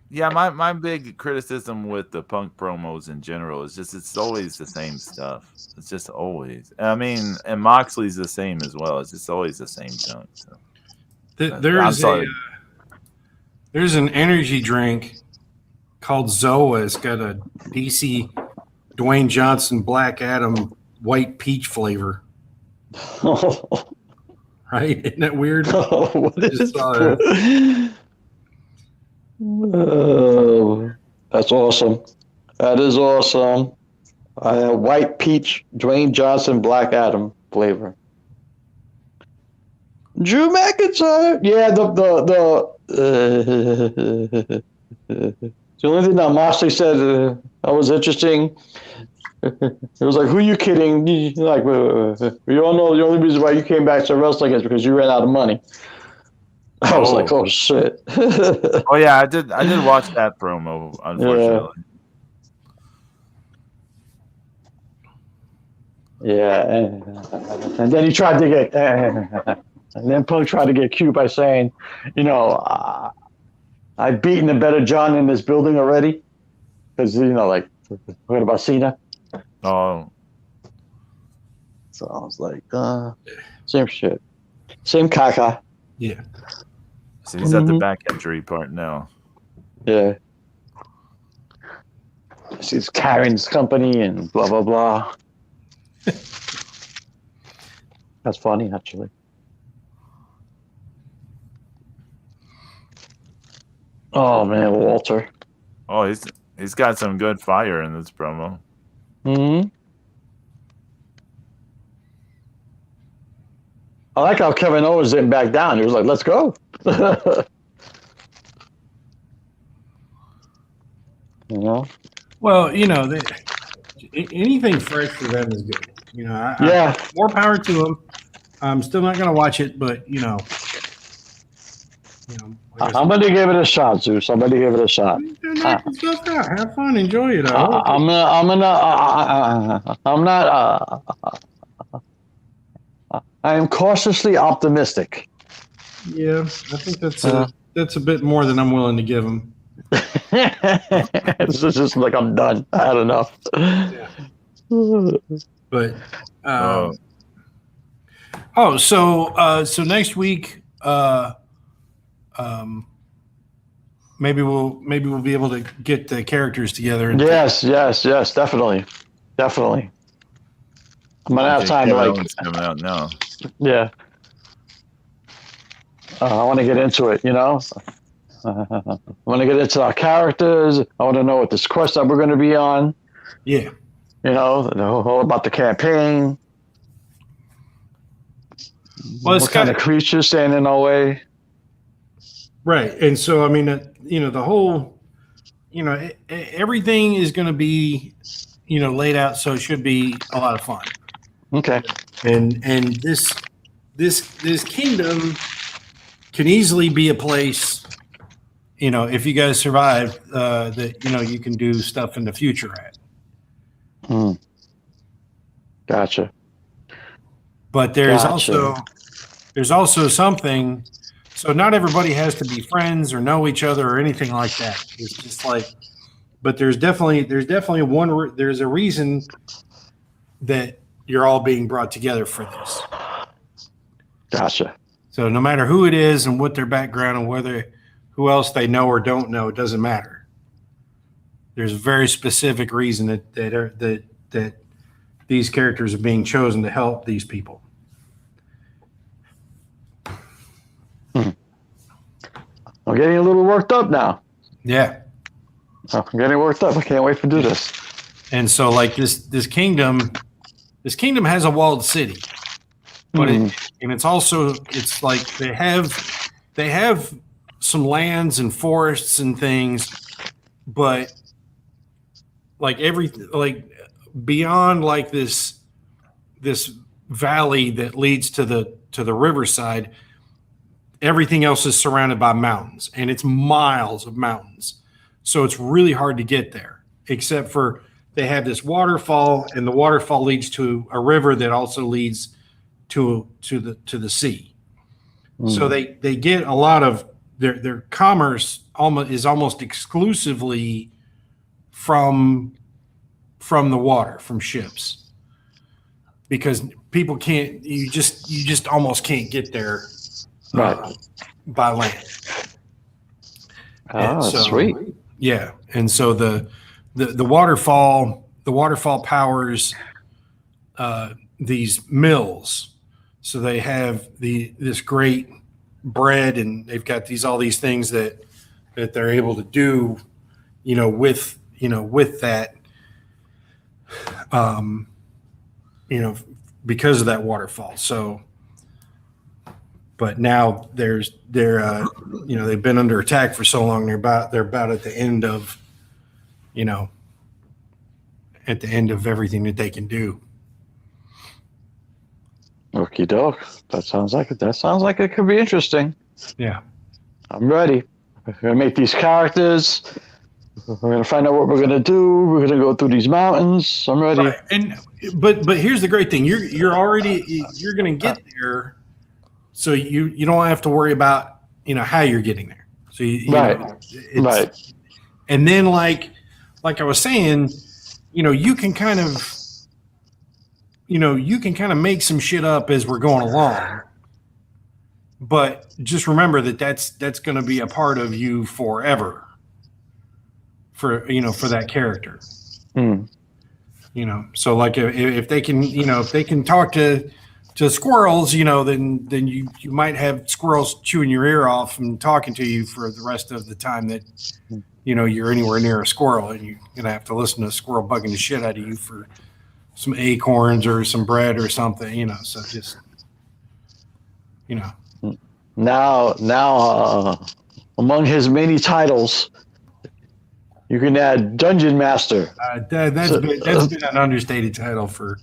Yeah, my big criticism with the Punk promos in general is just it's always the same stuff. It's just always. I mean, and Moxley's the same as well. It's just always the same junk. So. There's an energy drink called Zoa. It's got a DC Dwayne Johnson Black Adam white peach flavor. Right? Isn't that weird? What is that? Oh, that's awesome. That is awesome. I have white peach, Dwayne Johnson, Black Adam flavor. Drew McIntyre. Yeah, the only thing that Moxley said that was interesting. It was like, who are you kidding? Like, we all know the only reason why you came back to wrestling is because you ran out of money. I was like, oh shit. Oh yeah, I did watch that promo, unfortunately. Yeah. And then he tried to get and then Punk tried to get cute by saying, I've beaten a better John in this building already. Because, like, what about Cena? Oh. So I was like, same shit. Same caca. Yeah. So he's at the back injury part now. Yeah. She's carrying his company and blah blah blah. That's funny, actually. Oh man, Walter. Oh, he's got some good fire in this promo. Hmm. I like how Kevin Owens didn't back down. He was like, "Let's go." You know. Well, anything fresh for them is good. Yeah. More power to them. I'm still not going to watch it, but like I'm gonna give it a shot, Zeus. I'm gonna give it a shot. knock yourself out. Have fun. Enjoy it. I'm not. I am cautiously optimistic. Yeah, I think that's a bit more than I'm willing to give them. It's just like I'm done. I don't know. Yeah. But so next week, maybe we'll be able to get the characters together. Yes, definitely. I'm gonna have time to coming out now. Yeah. I want to get into it. I want to get into our characters. I want to know what this quest that we're going to be on. Yeah. All about the campaign. Well, what kind of creatures stand in our way? Right. And so, I mean, the whole, everything is going to be, laid out. So it should be a lot of fun. Okay. And this kingdom can easily be a place, if you guys survive, that, you can do stuff in the future at. Gotcha. But there's also something. So not everybody has to be friends or know each other or anything like that. It's just like, but there's definitely there's a reason that you're all being brought together for this. Gotcha. So no matter who it is and what their background and who else they know or don't know, it doesn't matter. There's a very specific reason that these characters are being chosen to help these people. I'm getting a little worked up now. Yeah. I'm getting worked up. I can't wait to do this. And so like this kingdom has a walled city. But it's like they have some lands and forests and things, but like beyond like this valley that leads to the riverside, everything else is surrounded by mountains, and it's miles of mountains. So it's really hard to get there, except for they have this waterfall, and the waterfall leads to a river that also leads to the sea. So they get a lot of their commerce almost exclusively from the water, from ships, because people you just almost can't get there by land. Oh, sweet. Yeah. And so the waterfall powers these mills. So they have this great bread, and they've got all these things that they're able to do, with that, because of that waterfall. So, but now they've been under attack for so long. They're about at the end of, everything that they can do. Okie doke. That sounds like it could be interesting. Yeah. I'm ready. We're gonna make these characters. We're gonna find out what we're gonna do. We're gonna go through these mountains. I'm ready. Right. And but here's the great thing. You're gonna get there, so you don't have to worry about how you're getting there. So right. And then like I was saying, you can kind of make some shit up as we're going along. but just remember that's going to be a part of you forever. For that character. Mm. So like if they can, if they can talk to squirrels, then you might have squirrels chewing your ear off and talking to you for the rest of the time that you're anywhere near a squirrel, and you're gonna have to listen to a squirrel bugging the shit out of you for some acorns or some bread or something. So just Now, among his many titles, you can add Dungeon Master. That's been an understated title for.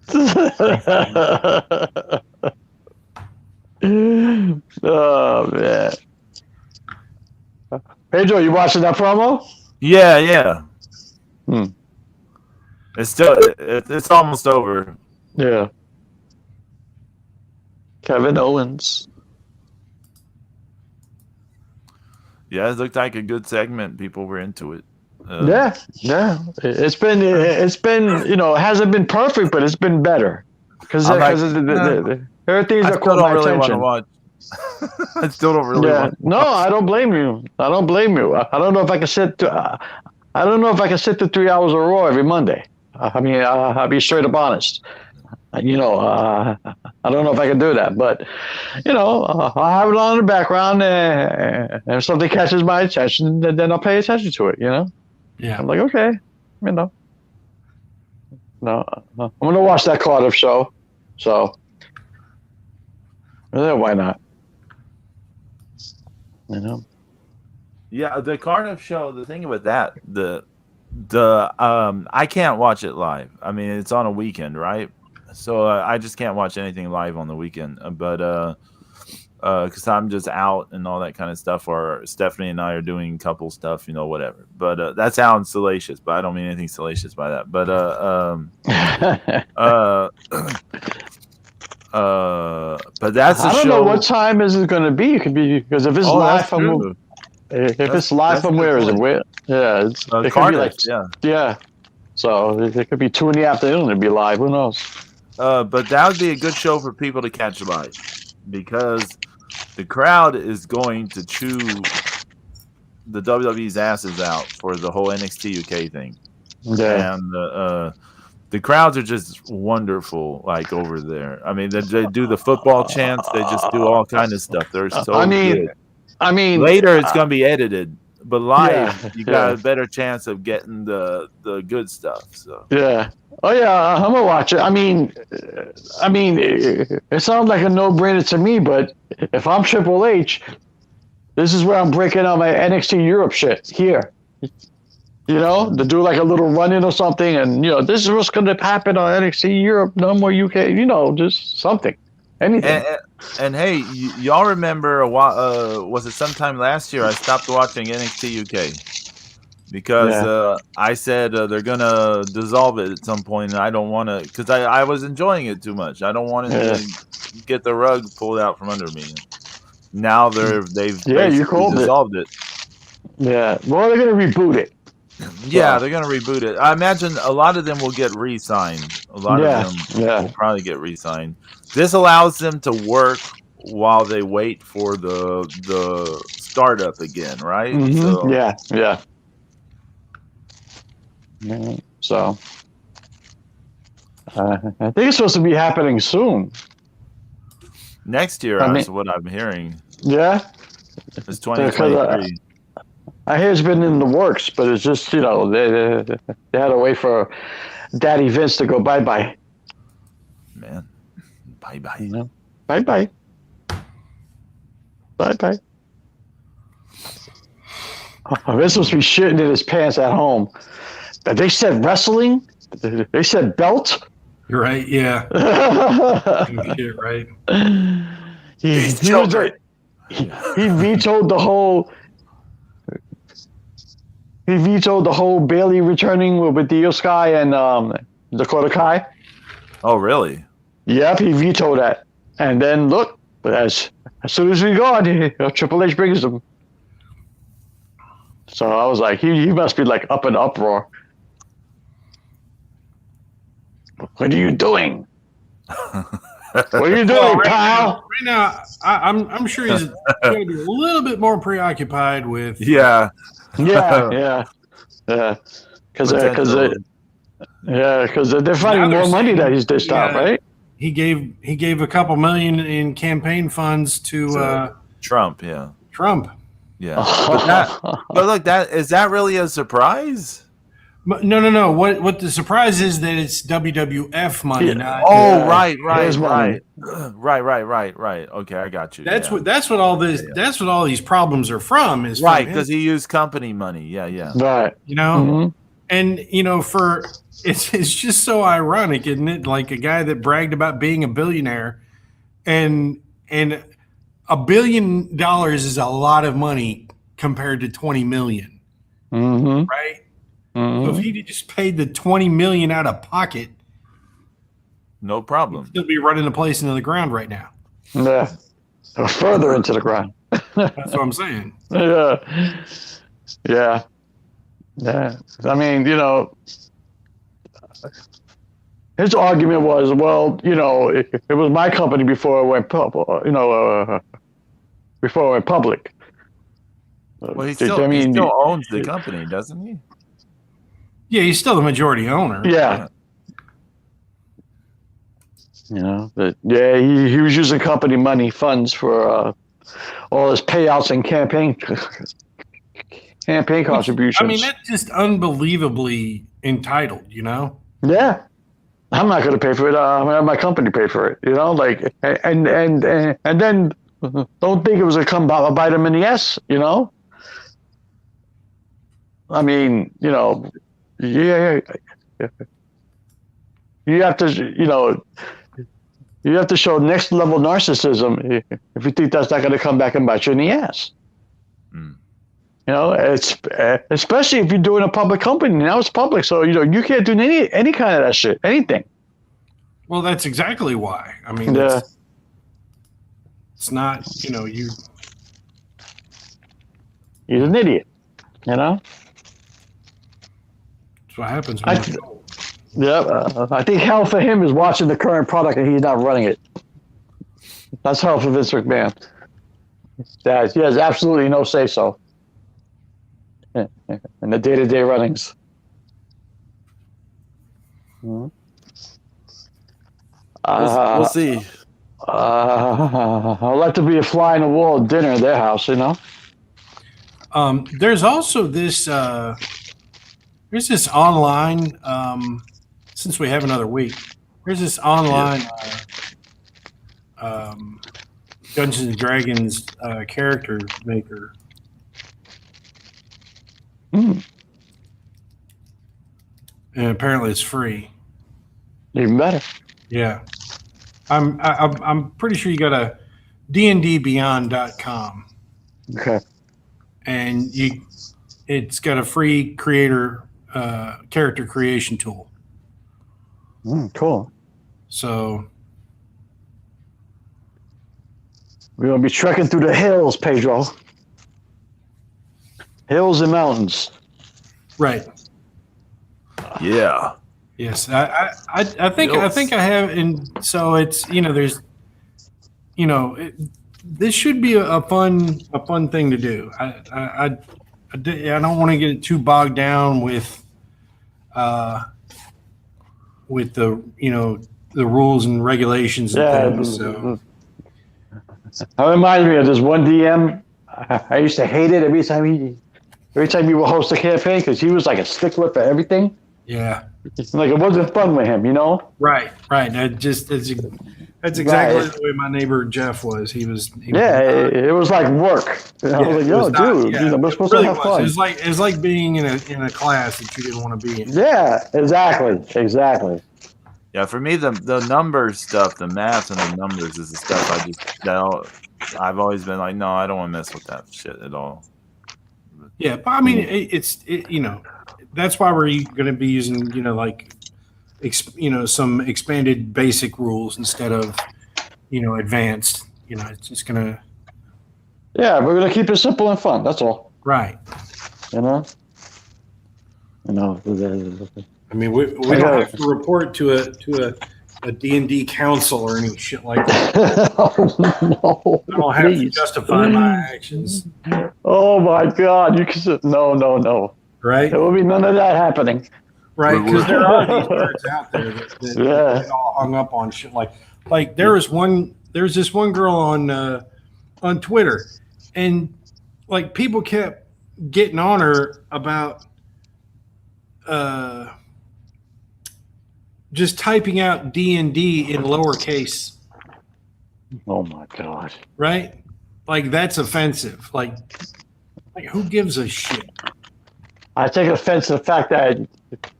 Oh man, Pedro, you watching that promo? Yeah. It's still it's almost over. Yeah. Kevin Owens. Yeah, it looked like a good segment. People were into it. Yeah. It's been it hasn't been perfect, but it's been better because there are things that caught my attention. Watch. I still don't really want to watch. No, I don't blame you. I don't know if I can sit. I don't know if I can sit through 3 hours of Raw every Monday. I mean, I'll be straight up honest. I don't know if I can do that, but I'll have it on in the background, and if something catches my attention, then I'll pay attention to it. Yeah. I'm like, okay, No, I'm gonna watch that Cardiff show, so why not? Yeah, the Cardiff show. The thing with that, the I can't watch it live. I mean, it's on a weekend, right? So I just can't watch anything live on the weekend. But because I'm just out and all that kind of stuff, or Stephanie and I are doing couple stuff, whatever. But that sounds salacious, but I don't mean anything salacious by that. But but that's a show. I don't know what time is it going to be. It could be because if it's live from it's live from where is it? Where? Yeah, it Cardiff, could be like yeah. So it could be 2 PM. It'd be live. Who knows? But that would be a good show for people to catch live because the crowd is going to chew the WWE's asses out for the whole NXT UK thing. Yeah. And the crowds are just wonderful, like over there. I mean, they do the football chants. They just do all kind of stuff. They're so good. I mean, later it's going to be edited, but live you got a better chance of getting the good stuff. So yeah. Oh yeah, I'm gonna watch it. I mean, it sounds like a no-brainer to me, but if I'm Triple H, this is where I'm breaking out my NXT Europe shit here. To do like a little run-in or something, and this is what's going to happen on NXT Europe, no more UK. Just something, anything. And hey, y'all remember a while? Was it sometime last year? I stopped watching NXT UK because I said they're gonna dissolve it at some point, and I don't want to because I was enjoying it too much. I don't want to get the rug pulled out from under me. Now they've dissolved it. Yeah, well, they're gonna reboot it. Yeah, they're gonna reboot it. I imagine a lot of them will get re-signed. A lot of them will probably get re-signed. This allows them to work while they wait for the startup again, right? Mm-hmm. So, yeah. So I think it's supposed to be happening soon. Next year, that's what I'm hearing. Yeah, it's 2023. I hear it's been in the works, but it's just they had to wait for Daddy Vince to go bye-bye. Man, bye-bye. Bye-bye. Bye-bye. Vince must be shitting in his pants at home. They said wrestling? They said belt? You're right, yeah. Shit, right. He vetoed the whole... He vetoed the whole Bailey returning with Io Sky and Dakota Kai. Oh, really? Yep, he vetoed that. And then look, as soon as we go, Triple H brings them. So I was like, he must be like up in uproar. What are you doing? What are you doing, pal? Right now, I'm sure he's going to be a little bit more preoccupied with. Yeah. Yeah. Because Potential. they're finding more money that he's dished out, right? He gave a couple million in campaign funds to Trump. Yeah. Trump. Yeah. But look, is that really a surprise? No. What the surprise is that it's WWF money, Yeah. not. Oh, right. Okay, I got you. That's what all this. Yeah. That's what all these problems are from. Is right, because he used company money. Yeah. Right. You know, and it's just so ironic, isn't it? Like a guy that bragged about being a billionaire, and $1 billion is a lot of money compared to 20 million, right? So if he just paid the 20 million out of pocket, no problem. He'd still be running the place into the ground right now. Yeah, or further into the ground. That's what I'm saying. Yeah. I mean, his argument was, well, it was my company before it went public. Before it went public. Well, he still owns the company, doesn't he? Yeah, he's still the majority owner. Yeah. He was using company money funds for all his payouts and campaign contributions. I mean, that's just unbelievably entitled, Yeah. I'm not going to pay for it. I'm going to have my company pay for it, and then don't think it was going to come bite him in the ass, I mean, yeah. You have to, you have to show next level narcissism if you think that's not going to come back and bite you in the ass. It's especially if you're doing a public company. Now it's public, so you can't do any kind of that shit, anything. Well, that's exactly why. I mean, it's not. You're an idiot. That's what happens. I think hell for him is watching the current product and he's not running it. That's hell for Vince McMahon. He has absolutely no say so in the day-to-day runnings. We'll see. I'd like to be a fly on the wall at dinner at their house, There's also this. There's this online. Since we have another week, there's this online Dungeons and Dragons character maker. And apparently it's free. Even better. Yeah. I'm pretty sure you go to dndbeyond.com. Okay. And it's got a free character creation tool. Cool. So we're going to be trekking through the hills, Pedro. Hills and mountains. Right. Yeah. Yes. I think I have, and so it's there's this should be a fun thing to do. I don't want to get too bogged down with the the rules and regulations and things. So that reminds me of this one DM. I used to hate it every time he would host a campaign because he was like a stickler for everything. Yeah. Like it wasn't fun with him, Right. That's exactly the way my neighbor Jeff was. He was it was like work. I was like, dude, we're supposed to have fun. It's like being in a class that you didn't want to be in. Yeah, exactly. Yeah, for me, the number stuff, the math and the numbers is the stuff I've always been like, no, I don't want to mess with that shit at all. Yeah, but I mean, that's why we're going to be using, some expanded basic rules instead of, advanced. It's just going to. Yeah, we're going to keep it simple and fun. That's all. Right. I mean, we don't have to report to a a D&D council or any shit like that. Oh, no, I don't have to please. justify my actions, Oh my God! You can no. right? There will be none of that happening. Right, because there are these nerds out there that Yeah. get all hung up on shit. Like there's this one girl on Twitter, and like people kept getting on her about just typing out D&D in lowercase, Oh my God! right? Like that's offensive. Like who gives a shit, I take offense to the fact that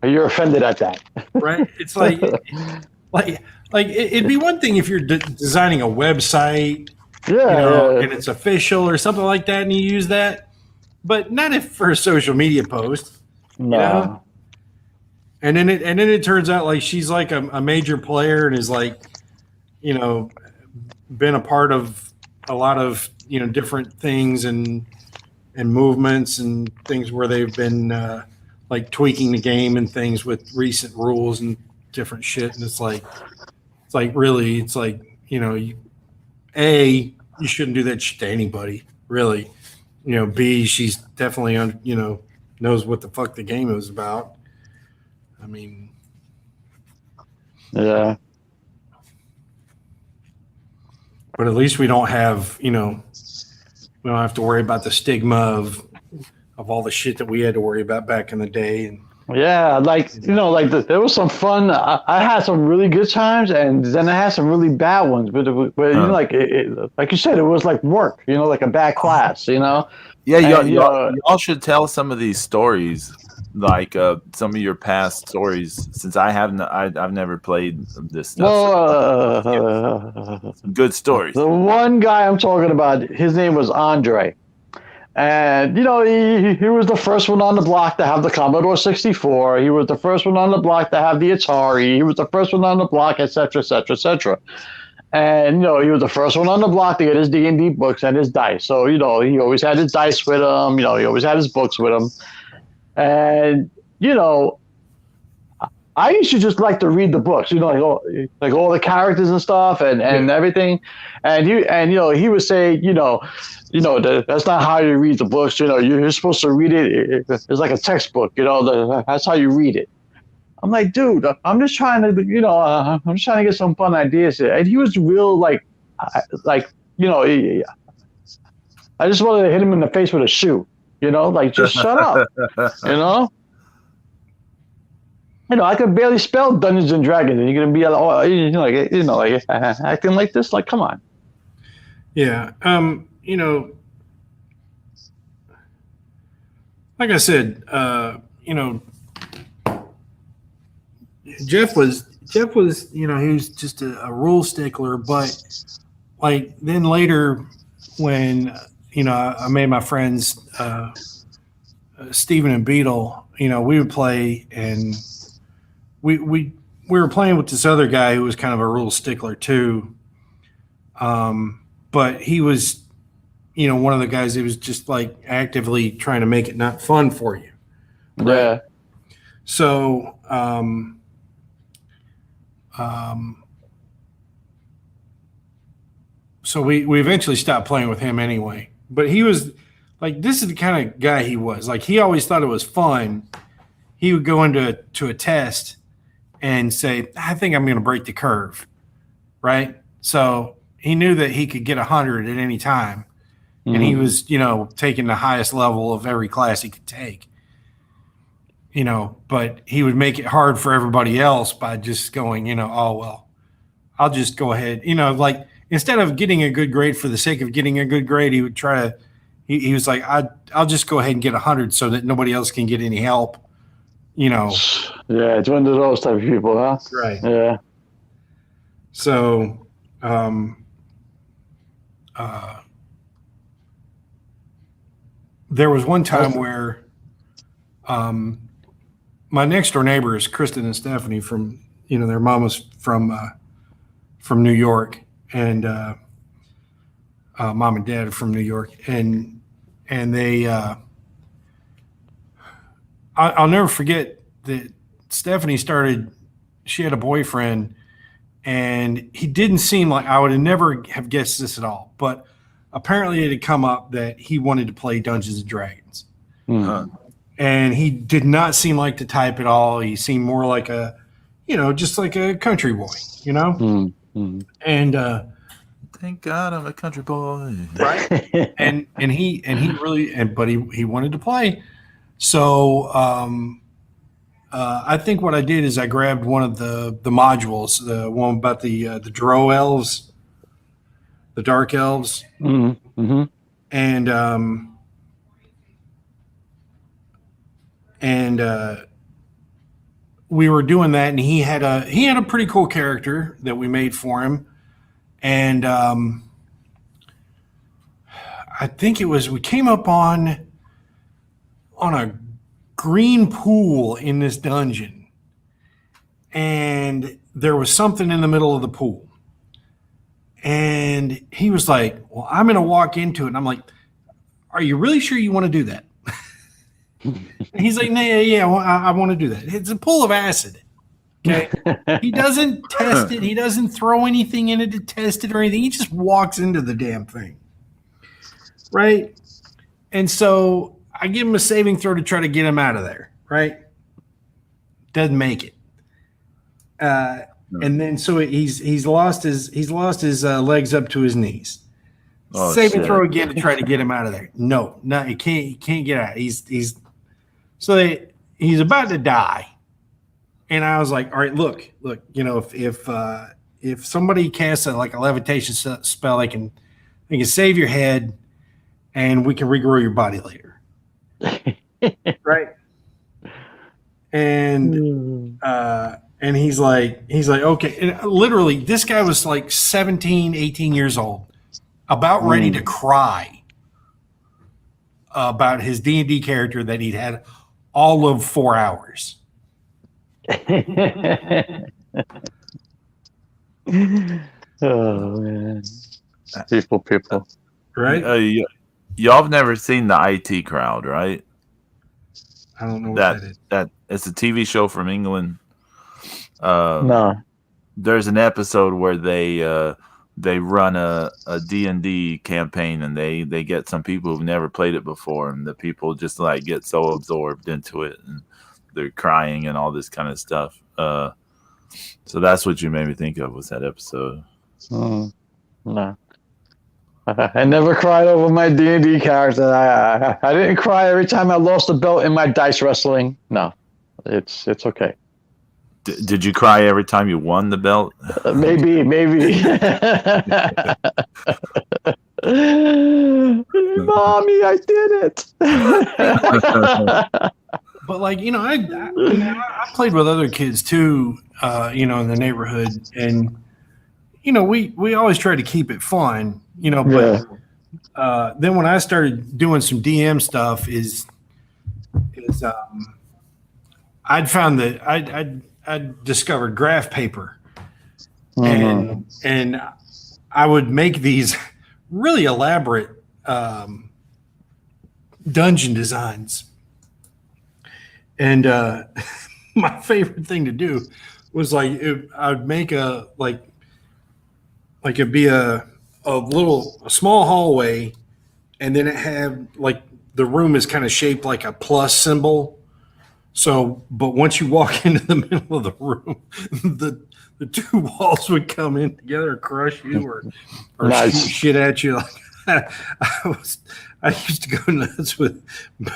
you're offended at that. right? It's like it'd be one thing if you're designing a website, Yeah. and it's official or something like that, and you use that, but not if for a social media post, No. know? And then it turns out like she's like a major player and is like, been a part of a lot of different things and movements and things where they've been like tweaking the game and things with recent rules and different shit. And it's like really, it's like you shouldn't do that shit to anybody, really. B, she's definitely knows what the fuck the game is about. I mean, Yeah. but at least we don't have we don't have to worry about the stigma of all the shit that we had to worry about back in the day. And Yeah, there was some fun. I had some really good times, and then I had some really bad ones. But like you said, it was like work. Like a bad class. Yeah, y'all should tell some of these stories, like some of your past stories, since I've never played this stuff. Well, some good stories. The one guy I'm talking about, his name was Andre. And, he was the first one on the block to have the Commodore 64. He was the first one on the block to have the Atari. He was the first one on the block, et cetera, et cetera, et cetera. And, he was the first one on the block to get his D&D books and his dice. So, he always had his dice with him. He always had his books with him. And, I used to just like to read the books, like all the characters and stuff and everything. And he would say, that's not how you read the books. You're supposed to read it. It's like a textbook. That's how you read it. I'm like, dude, I'm just trying to, I'm just trying to get some fun ideas here. And he was real, I just wanted to hit him in the face with a shoe. Just shut up. I could barely spell Dungeons and Dragons, and you're gonna be acting like this. Like, come on. Yeah. Like I said, Jeff was, he was just a rule stickler, but like then later when, I made my friends, Steven and Beetle, we would play and we were playing with this other guy who was kind of a rule stickler too. But he was, one of the guys that was just like actively trying to make it not fun for you. Right? Yeah. So, so we eventually stopped playing with him anyway. But he was like, this is the kind of guy he was. Like, he always thought it was fun. He would go into a test and say, I think I'm going to break the curve, right? So he knew that he could get 100 at any time. Mm-hmm. And he was, taking the highest level of every class he could take. But he would make it hard for everybody else by just going, oh, well, I'll just go ahead. Like instead of getting a good grade for the sake of getting a good grade, he would try to, he was like, I'll just go ahead and get 100 so that nobody else can get any help. Yeah, it's one of those type of people, huh? Right. Yeah. So, there was one time where, my next door neighbor is Kristen and Stephanie from, their mom was from New York, and mom and dad are from New York, and they. I'll never forget that Stephanie she had a boyfriend, and he didn't seem like I would have never have guessed this at all. But apparently, it had come up that he wanted to play Dungeons and Dragons, Huh. and he did not seem like the type at all. He seemed more like a, just like a country boy, and. Thank God I'm a country boy. Right. and he really but he wanted to play. So I think what I did is I grabbed one of the modules, the one about the Drow elves, the dark elves, and we were doing that, and he had a pretty cool character that we made for him. And I think we came up on a green pool in this dungeon, and there was something in the middle of the pool. And he was like, well, I'm going to walk into it. And I'm like, are you really sure you want to do that? He's like, yeah, well, I want to do that. It's a pool of acid. Okay. He doesn't test it. He doesn't throw anything in it to test it or anything. He just walks into the damn thing. Right. And so I give him a saving throw to try to get him out of there. Right. Doesn't make it. And then so he's lost his legs up to his knees. Saving throw again to try to get him out of there. No, he can't get out. He's about to die. And I was like, all right, look, if somebody casts a levitation spell, they can save your head, and we can regrow your body later, right? And he's like, okay. And literally, this guy was like 17, 18 years old, about ready to cry about his D&D character that he'd had all of 4 hours. Oh man, people, right? Y'all have never seen the IT Crowd, right? I don't know what that is. That it's a TV show from England. No, there's an episode where they run a D&D campaign, and they get some people who've never played it before, and the people just like get so absorbed into it, and they're crying and all this kind of stuff. So that's what you made me think of was that episode. No, I never cried over my D&D character. I didn't cry every time I lost a belt in my dice wrestling. No, it's okay. Did you cry every time you won the belt? Maybe. Mommy, I did it. But I played with other kids too, in the neighborhood, and we always try to keep it fun, but then when I started doing some DM stuff I'd found that I'd discovered graph paper, and I would make these really elaborate dungeon designs. And my favorite thing to do was I'd make it'd be a small hallway, and then it had the room is kind of shaped like a plus symbol. So, but once you walk into the middle of the room, the two walls would come in together and crush you or shoot shit at you. I used to go nuts with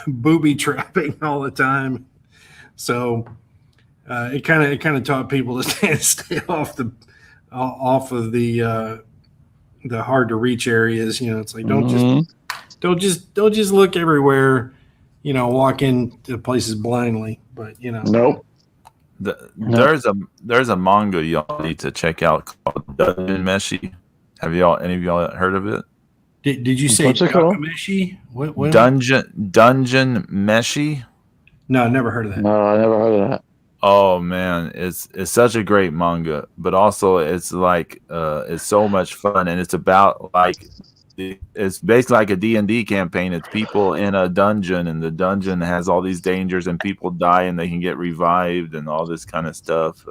booby trapping all the time. So it kind of taught people to stay off of the hard to reach areas. It's like don't just look everywhere. Walk into places blindly. But nope. There's a manga y'all need to check out called Dungeon Meshi. Have any of y'all heard of it? Did you say Meshi? What? Dungeon Meshi? No, I never heard of that. No, I never heard of that. Oh man, it's such a great manga, but also it's it's so much fun, and it's about it's basically like a D&D campaign. It's people in a dungeon, and the dungeon has all these dangers, and people die, and they can get revived, and all this kind of stuff.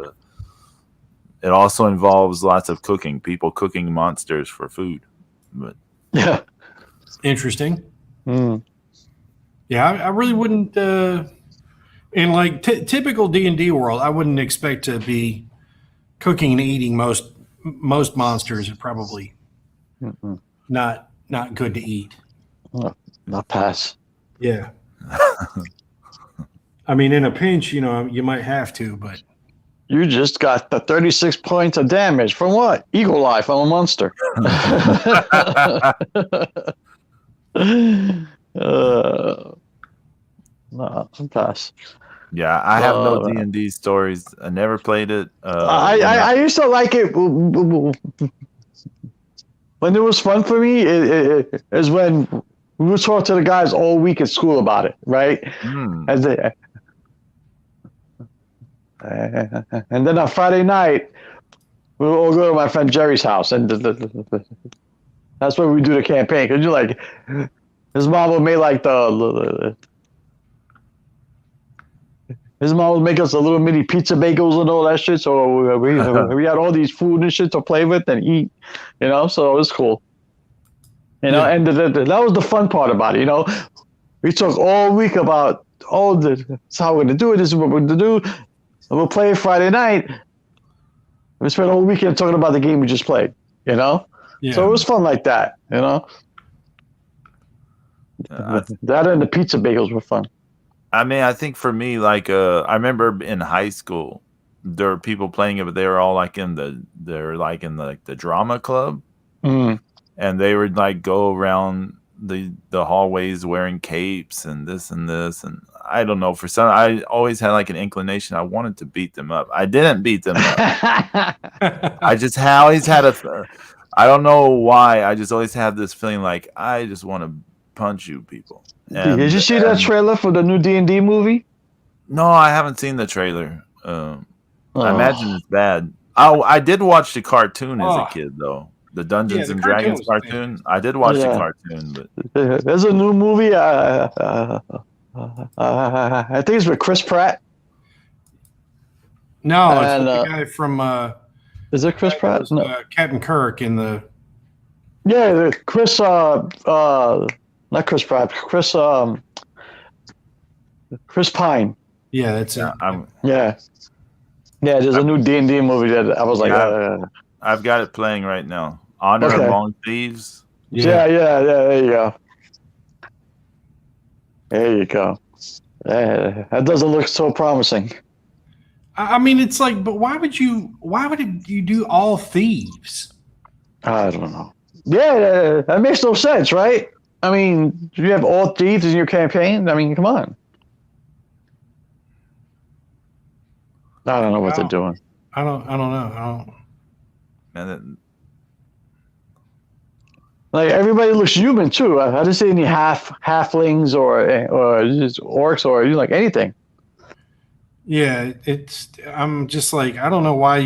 it also involves lots of cooking, people cooking monsters for food. But Yeah. Interesting. Mm. Yeah, I really wouldn't. In like typical D&D world, I wouldn't expect to be cooking and eating most monsters. Are probably Mm-mm. not good to eat. Oh, not pass. Yeah. I mean, in a pinch, you might have to, but You just got the 36 points of damage from what? Eagle Eye from a monster. No, pass. yeah, I have no D&D stories. I never played it. I used to like it when it was fun for me. It is when we would talk to the guys all week at school about it, right? As they, and then on Friday night, we would all go to my friend Jerry's house, and that's where we do the campaign. Because you're like, his mom would make like his mom would make us a little mini pizza bagels and all that shit. So we had all these food and shit to play with and eat, So it was cool, And that was the fun part about it, We talk all week about this is how we're gonna do it. This is what we're gonna do. And we'll play Friday night. We spent the whole weekend talking about the game we just played, Yeah. So it was fun like that, That and the pizza bagels were fun. I mean, I think for me, like, I remember in high school, there were people playing it, but they were all like in the drama club, Mm. and they would like go around the hallways wearing capes and this, and I don't know, for some, I always had like an inclination. I wanted to beat them up. I didn't beat them up. I just always had I don't know why. I just always had this feeling like I just want to punch you people. Did you see that trailer for the new D&D movie? No, I haven't seen the trailer. I imagine it's bad. I did watch the cartoon as a kid, though. The Dungeons and Dragons cartoon. I did watch the cartoon, but there's a new movie. I think it's with Chris Pratt. No, it's with the guy from. Is it Chris Pratt? No. Captain Kirk in the. Yeah, Chris. Not Chris Pratt. Chris Pine. Yeah, that's it. Yeah. There's a new D&D movie that I was like. I've got it playing right now. Honor Among Thieves. Yeah. There you go. There you go. That doesn't look so promising. I mean, it's like, but why would you do all thieves? I don't know. Yeah, that makes no sense, right? I mean, do you have all thieves in your campaign? I mean, come on. I don't know what they're doing. I don't know. Like everybody looks human too. I didn't see any halflings or just orcs or like anything. Yeah, I'm just like, I don't know why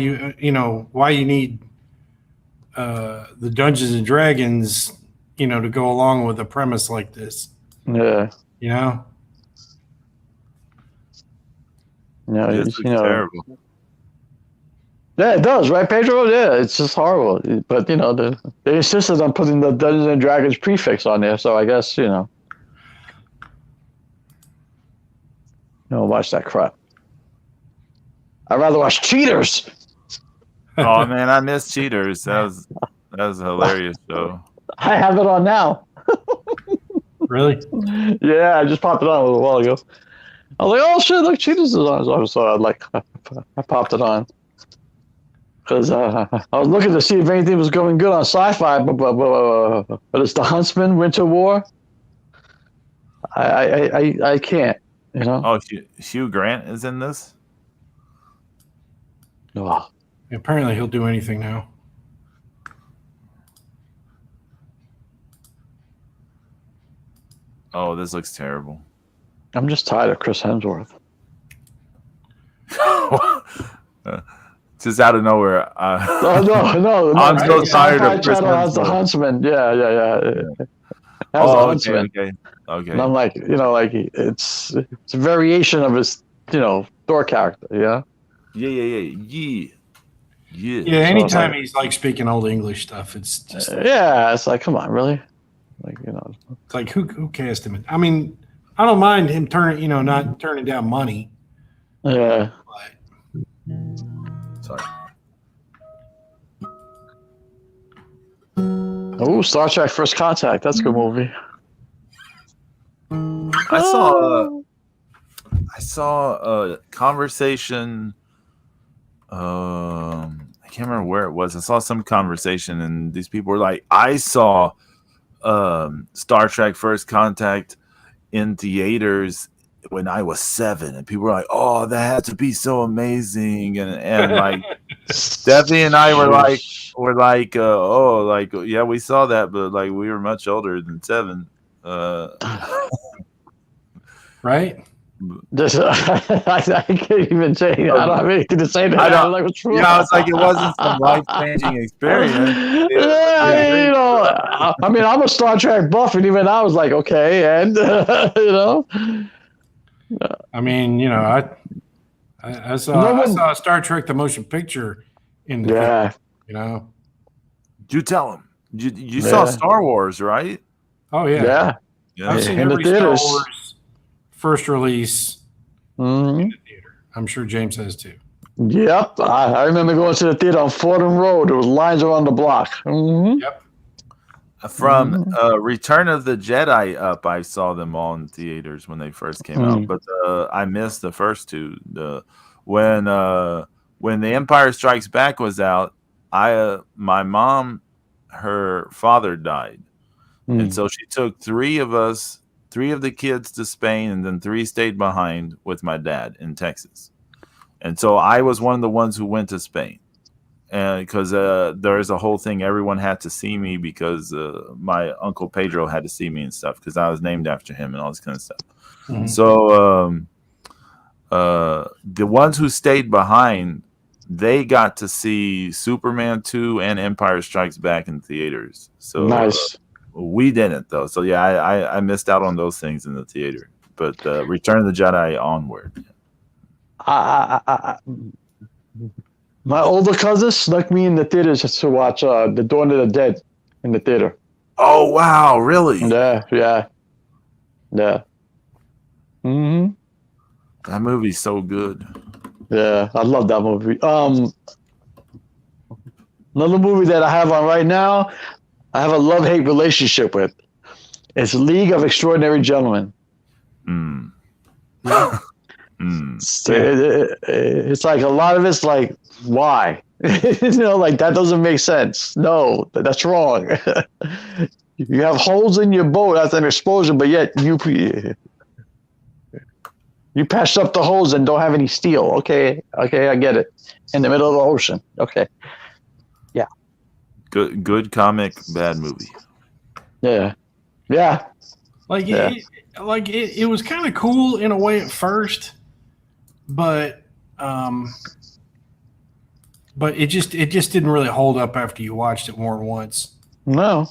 why you need the Dungeons and Dragons, to go along with a premise like this. Yeah. Yeah, it's terrible. Yeah, it does, right, Pedro? Yeah, it's just horrible. But they insisted on putting the Dungeons and Dragons prefix on there, so I guess watch that crap. I'd rather watch Cheaters. Oh man, I miss Cheaters. That was a hilarious show. I have it on now. Really? Yeah, I just popped it on a little while ago. I was like, oh shit, look, Cheaters is on. So I popped it on. Because I was looking to see if anything was going good on sci-fi, but it's the Huntsman, Winter War. I can't, Oh, Hugh Grant is in this? Oh. Apparently he'll do anything now. Oh, this looks terrible. I'm just tired of Chris Hemsworth. Just out of nowhere. No. I'm so tired of Chris Hemsworth. Has the Huntsman. Yeah. Oh, okay. And I'm like, it's a variation of his, Thor character, yeah. Yeah. Yeah. Yeah, anytime he's like speaking old English stuff, it's just like, yeah, it's like, come on, really? Like, it's like who cast him? I mean, I don't mind him turning, not turning down money, yeah. but Sorry. Oh, Star Trek First Contact. That's a good movie. I saw a conversation. I can't remember where it was. I saw some conversation, and these people were like, "I saw Star Trek First Contact in theaters when I was 7," and people were like, "Oh, that had to be so amazing!" And like Stephanie and I were like, "Oh, like yeah, we saw that, but like we were much older than 7." right? Just, I can't even say. I don't have anything to say to that. I'm like, what's wrong? Yeah, it's like it wasn't some life-changing experience. Yeah, I mean, I'm a Star Trek buff, and even I was like, okay, and I mean, I saw Star Trek the motion picture in the theater, You tell him. You saw Star Wars, right? Oh yeah. I've seen in the every Star theaters. Wars first release in the theater. I'm sure James has too. Yep, I remember going to the theater on Fordham Road. There was lines around the block. Yep. From Return of the Jedi up, I saw them all in theaters when they first came out, but I missed the first two. When The Empire Strikes Back was out, my mom, her father died, and so she took 3 of the kids to Spain, and then 3 stayed behind with my dad in Texas. And so I was one of the ones who went to Spain, and because there's a whole thing, everyone had to see me because my uncle Pedro had to see me and stuff because I was named after him and all this kind of stuff. Mm-hmm. So the ones who stayed behind, they got to see Superman 2 and Empire Strikes Back in theaters. So nice. We didn't though. So yeah, I missed out on those things in the theater. But Return of the Jedi onward. My older cousin snuck me in the theaters to watch The Dawn of the Dead in the theater. Oh wow, really? Yeah. Mm-hmm. That movie's so good. Yeah, I love that movie. Another movie that I have on right now, I have a love-hate relationship with. It's League of Extraordinary Gentlemen. It's like a lot of it's like, why? Like that doesn't make sense. No, that's wrong. You have holes in your boat after an explosion, but yet you patched up the holes and don't have any steel. Okay, I get it. In the middle of the ocean. Okay. Yeah. Good comic, bad movie. Yeah. It was kind of cool in a way at first, but it just didn't really hold up after you watched it more than once. No.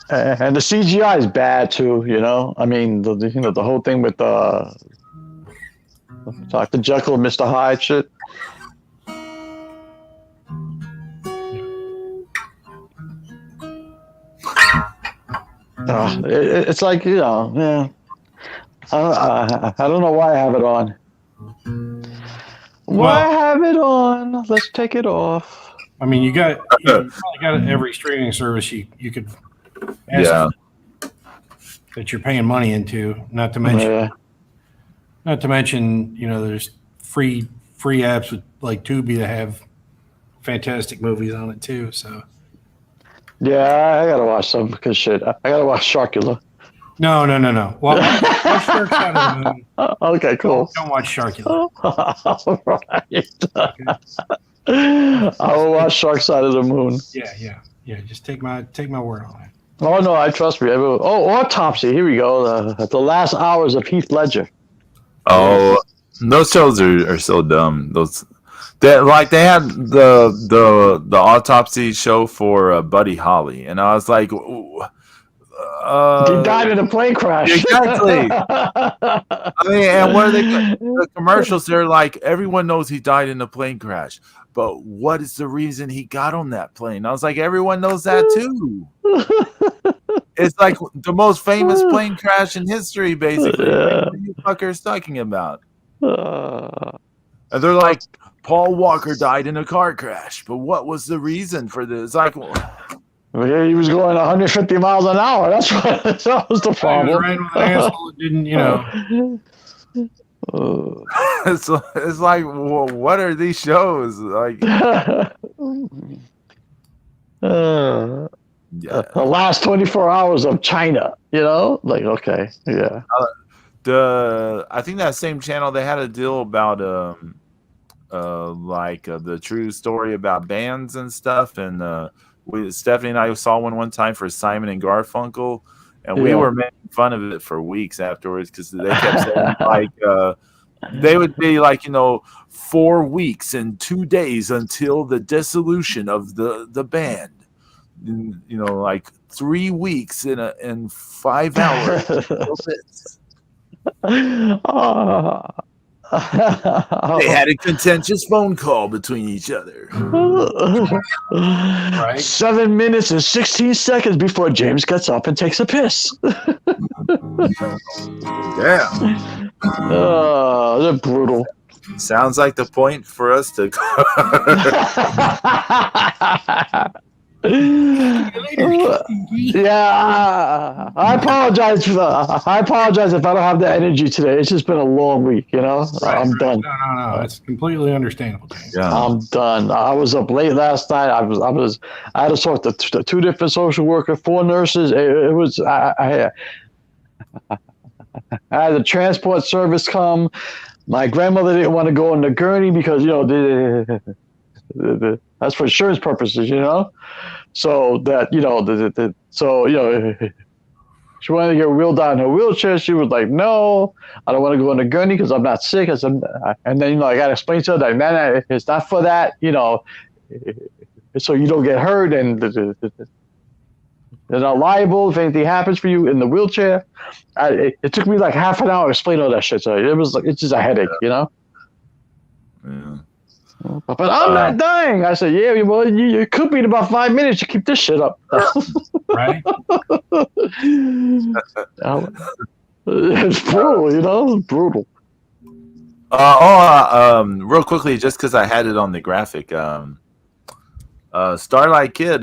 And the CGI is bad too, I mean, the whole thing with Dr. Jekyll and Mr. Hyde shit. It's like, yeah. I don't know why I have it on. Why have it on? Let's take it off. I mean, you probably got every streaming service you could ask that you're paying money into. Not to mention, there's free apps with like Tubi that have fantastic movies on it too. So. Yeah, I gotta watch some because shit. I gotta watch Sharkula. No. Watch Shark Side of the Moon. Okay, cool. Don't watch Sharkula. All right. I will watch Shark Side of the Moon. Yeah. Just take my word on it. Oh no, I trust me. Autopsy. Here we go. The last hours of Heath Ledger. Oh, those shows are so dumb. They had the autopsy show for Buddy Holly, and I was like, He died in a plane crash. Exactly. I mean, and what are they? The commercials, they're like, everyone knows he died in a plane crash, but what is the reason he got on that plane? I was like, everyone knows that too. It's like the most famous plane crash in history, basically. Like, what are you fuckers talking about? And they're like, Paul Walker died in a car crash, but what was the reason for this? Like, He was going 150 miles an hour. That was the problem. He was ran with an asshole that didn't, it's like, well, what are these shows like? The last 24 hours of China, like, okay, yeah. I think that same channel, they had a deal about the true story about bands and stuff, and Stephanie and I saw one time for Simon and Garfunkel, and we were making fun of it for weeks afterwards because they kept saying like they would be like 4 weeks and 2 days until the dissolution of the band. Like 3 weeks in 5 hours. They had a contentious phone call between each other. Right. 7 minutes and 16 seconds before James gets up and takes a piss. Damn. They're brutal. Sounds like the point for us to Yeah, I apologize if I don't have the energy today. It's just been a long week, I'm done. No, it's completely understandable. Yeah. I'm done. I was up late last night. I had to talk to 2 different social workers, 4 nurses. It was I had the transport service come. My grandmother didn't want to go on the gurney because that's for insurance purposes, So that she wanted to get wheeled out in her wheelchair. She was like, "No, I don't want to go on the gurney because I'm not sick." And then I got to explain to her that, "Man, it's not for that, so you don't get hurt and they're not liable if anything happens for you in the wheelchair." It took me like half an hour to explain all that shit. So it's just a headache, Yeah. But I'm not dying. I said, "Yeah, well, you could be in about 5 minutes. You keep this shit up." Right? It's brutal, brutal. Real quickly, just because I had it on the graphic, Starlight Kid,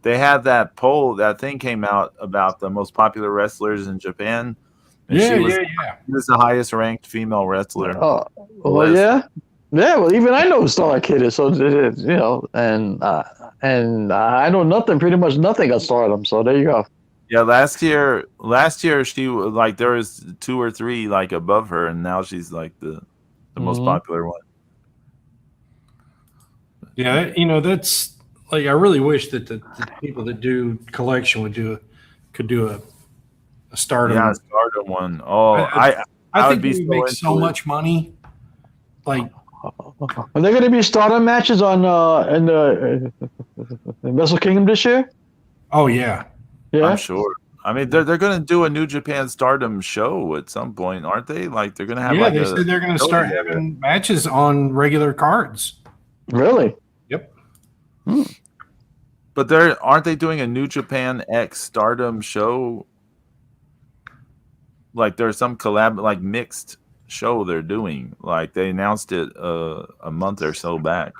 they had that poll, that thing came out about the most popular wrestlers in Japan. And She was the highest ranked female wrestler. Oh, well, yeah. Yeah, well, even I know who Starlight Kid is, so and I know pretty much nothing at Stardom. So there you go. Yeah, last year she like there was 2 or 3 like above her, and now she's like the most popular one. Yeah, that's like, I really wish that the people that do collection could do a Stardom. Yeah, Stardom one. Oh, I think would be we make so much money. Like, are there going to be Stardom matches on in the Wrestle Kingdom this year? Oh yeah. I'm sure. I mean, they're going to do a New Japan Stardom show at some point, aren't they? Like they're going to have. Yeah, they said they're going to start having matches on regular cards. Really? Yep. But aren't they doing a New Japan X Stardom show? Like there's some like mixed show they're doing. Like they announced it a month or so back.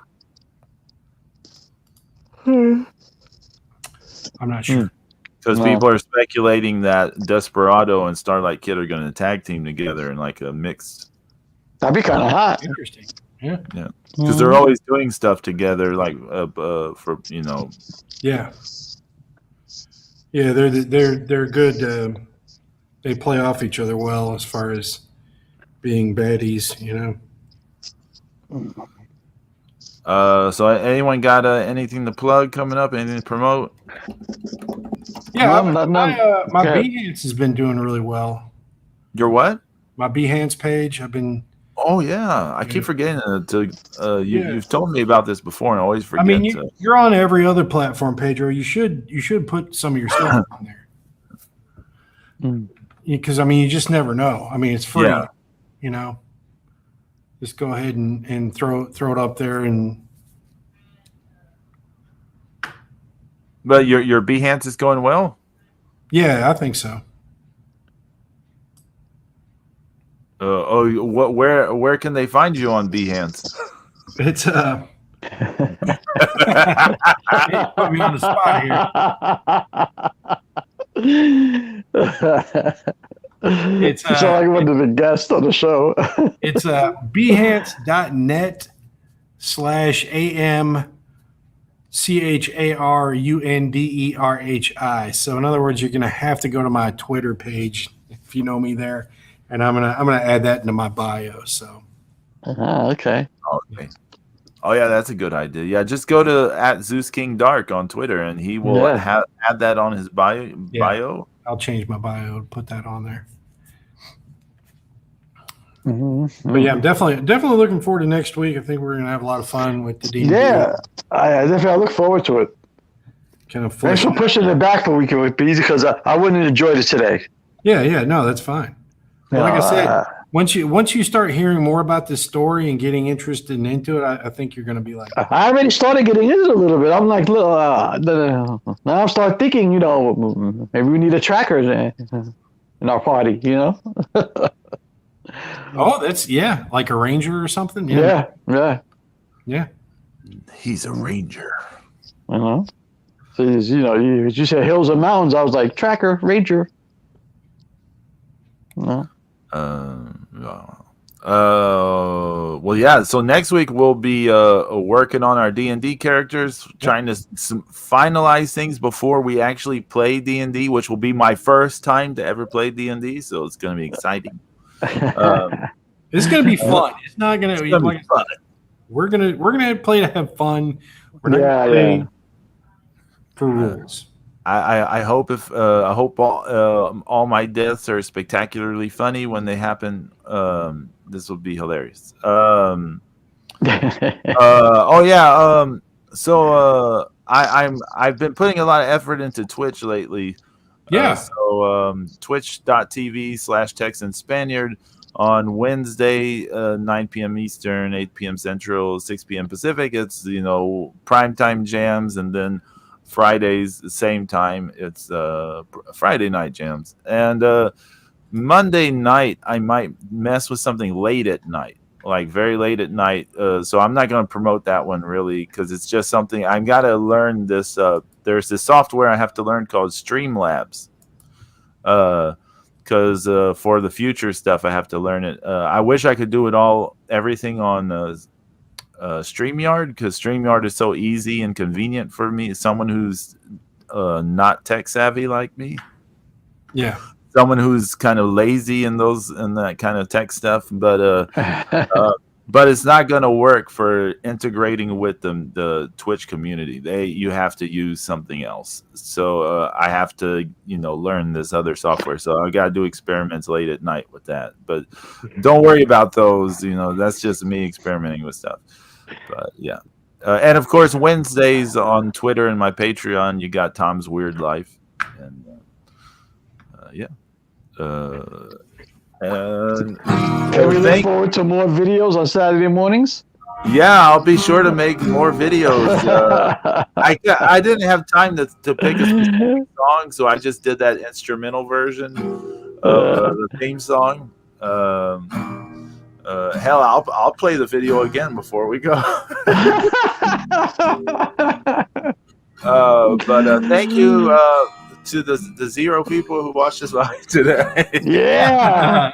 I'm not sure. Because people are speculating that Desperado and Starlight Kid are going to tag team together in like a mixed. That'd be kind of hot. Interesting. Yeah. Yeah. Because they're always doing stuff together, like for Yeah. Yeah, they're good. They play off each other well as far as being baddies, So anyone got anything to plug coming up? Anything to promote? Yeah, my Behance has been doing really well. Your what? My Behance page. I've been. Oh yeah, I keep forgetting to. You've told me about this before, and I always forget. I mean, you're on every other platform, Pedro. You should put some of your stuff on there. Because I mean, you just never know. I mean, it's free. Yeah. You know, just go ahead and throw it up there and. But your Behance is going well? Yeah, I think so. Where can they find you on Behance? It's you put me on the spot here. It's you sound like one of the guests on the show. It's behance.net/AMCHARUNDERHI. So in other words, you're gonna have to go to my Twitter page if you know me there, and I'm gonna add that into my bio. So Okay. Okay. Oh yeah, that's a good idea. Yeah, just go to @ZeusKingDark on Twitter, and he will add that on his bio. I'll change my bio and put that on there. Mm-hmm. But yeah, I'm definitely looking forward to next week. I think we're gonna have a lot of fun with the D&D. Yeah, I look forward to it. Kind of Thanks for pushing it back for a week because I wouldn't have enjoyed it today. Yeah, no, that's fine. Well, like I said, once you start hearing more about this story and getting interested into it, I think you're going to be like, I already started getting into it a little bit. I'm like, now I'm start thinking, maybe we need a tracker in our party, Oh, that's like a ranger or something. Yeah. He's a ranger. So you said hills and mountains. I was like tracker, ranger. No. Well, yeah. So next week we'll be working on our D&D characters, trying to finalize things before we actually play D&D, which will be my first time to ever play D&D. So it's going to be exciting. It's going to be fun. It's not going to be fun. We're gonna play to have fun. We're not going to play for rules. I hope all my deaths are spectacularly funny when they happen. This will be hilarious. So I've been putting a lot of effort into Twitch lately. Twitch.tv/Texan Spaniard on Wednesday, 9 p.m. Eastern, 8 p.m. Central, 6 p.m. Pacific. It's primetime jams, and then Fridays the same time. It's Friday night jams, and Monday night I might mess with something late at night, like very late at night. So I'm not going to promote that one really because it's just something I've got to learn. This there's this software I have to learn called Streamlabs. Because for the future stuff I have to learn it. I wish I could do everything on StreamYard, because StreamYard is so easy and convenient for me, someone who's not tech savvy like me. Yeah. Someone who's kind of lazy in that kind of tech stuff, but it's not going to work for integrating with the Twitch community. You have to use something else. So I have to learn this other software. So I got to do experiments late at night with that. But don't worry about those. That's just me experimenting with stuff. But yeah. And of course, Wednesdays on Twitter and my Patreon, you got Tom's Weird Life. And yeah. Can we look forward to more videos on Saturday mornings? Yeah, I'll be sure to make more videos. I didn't have time to pick a specific song, so I just did that instrumental version of the theme song. Hell, I'll play the video again before we go. But thank you to the 0 people who watched us live today. Yeah.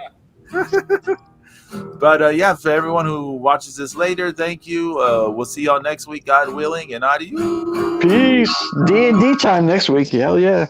But yeah, for everyone who watches this later, thank you. We'll see y'all next week, God willing, and adieu. Peace. D&D time next week. Hell yeah.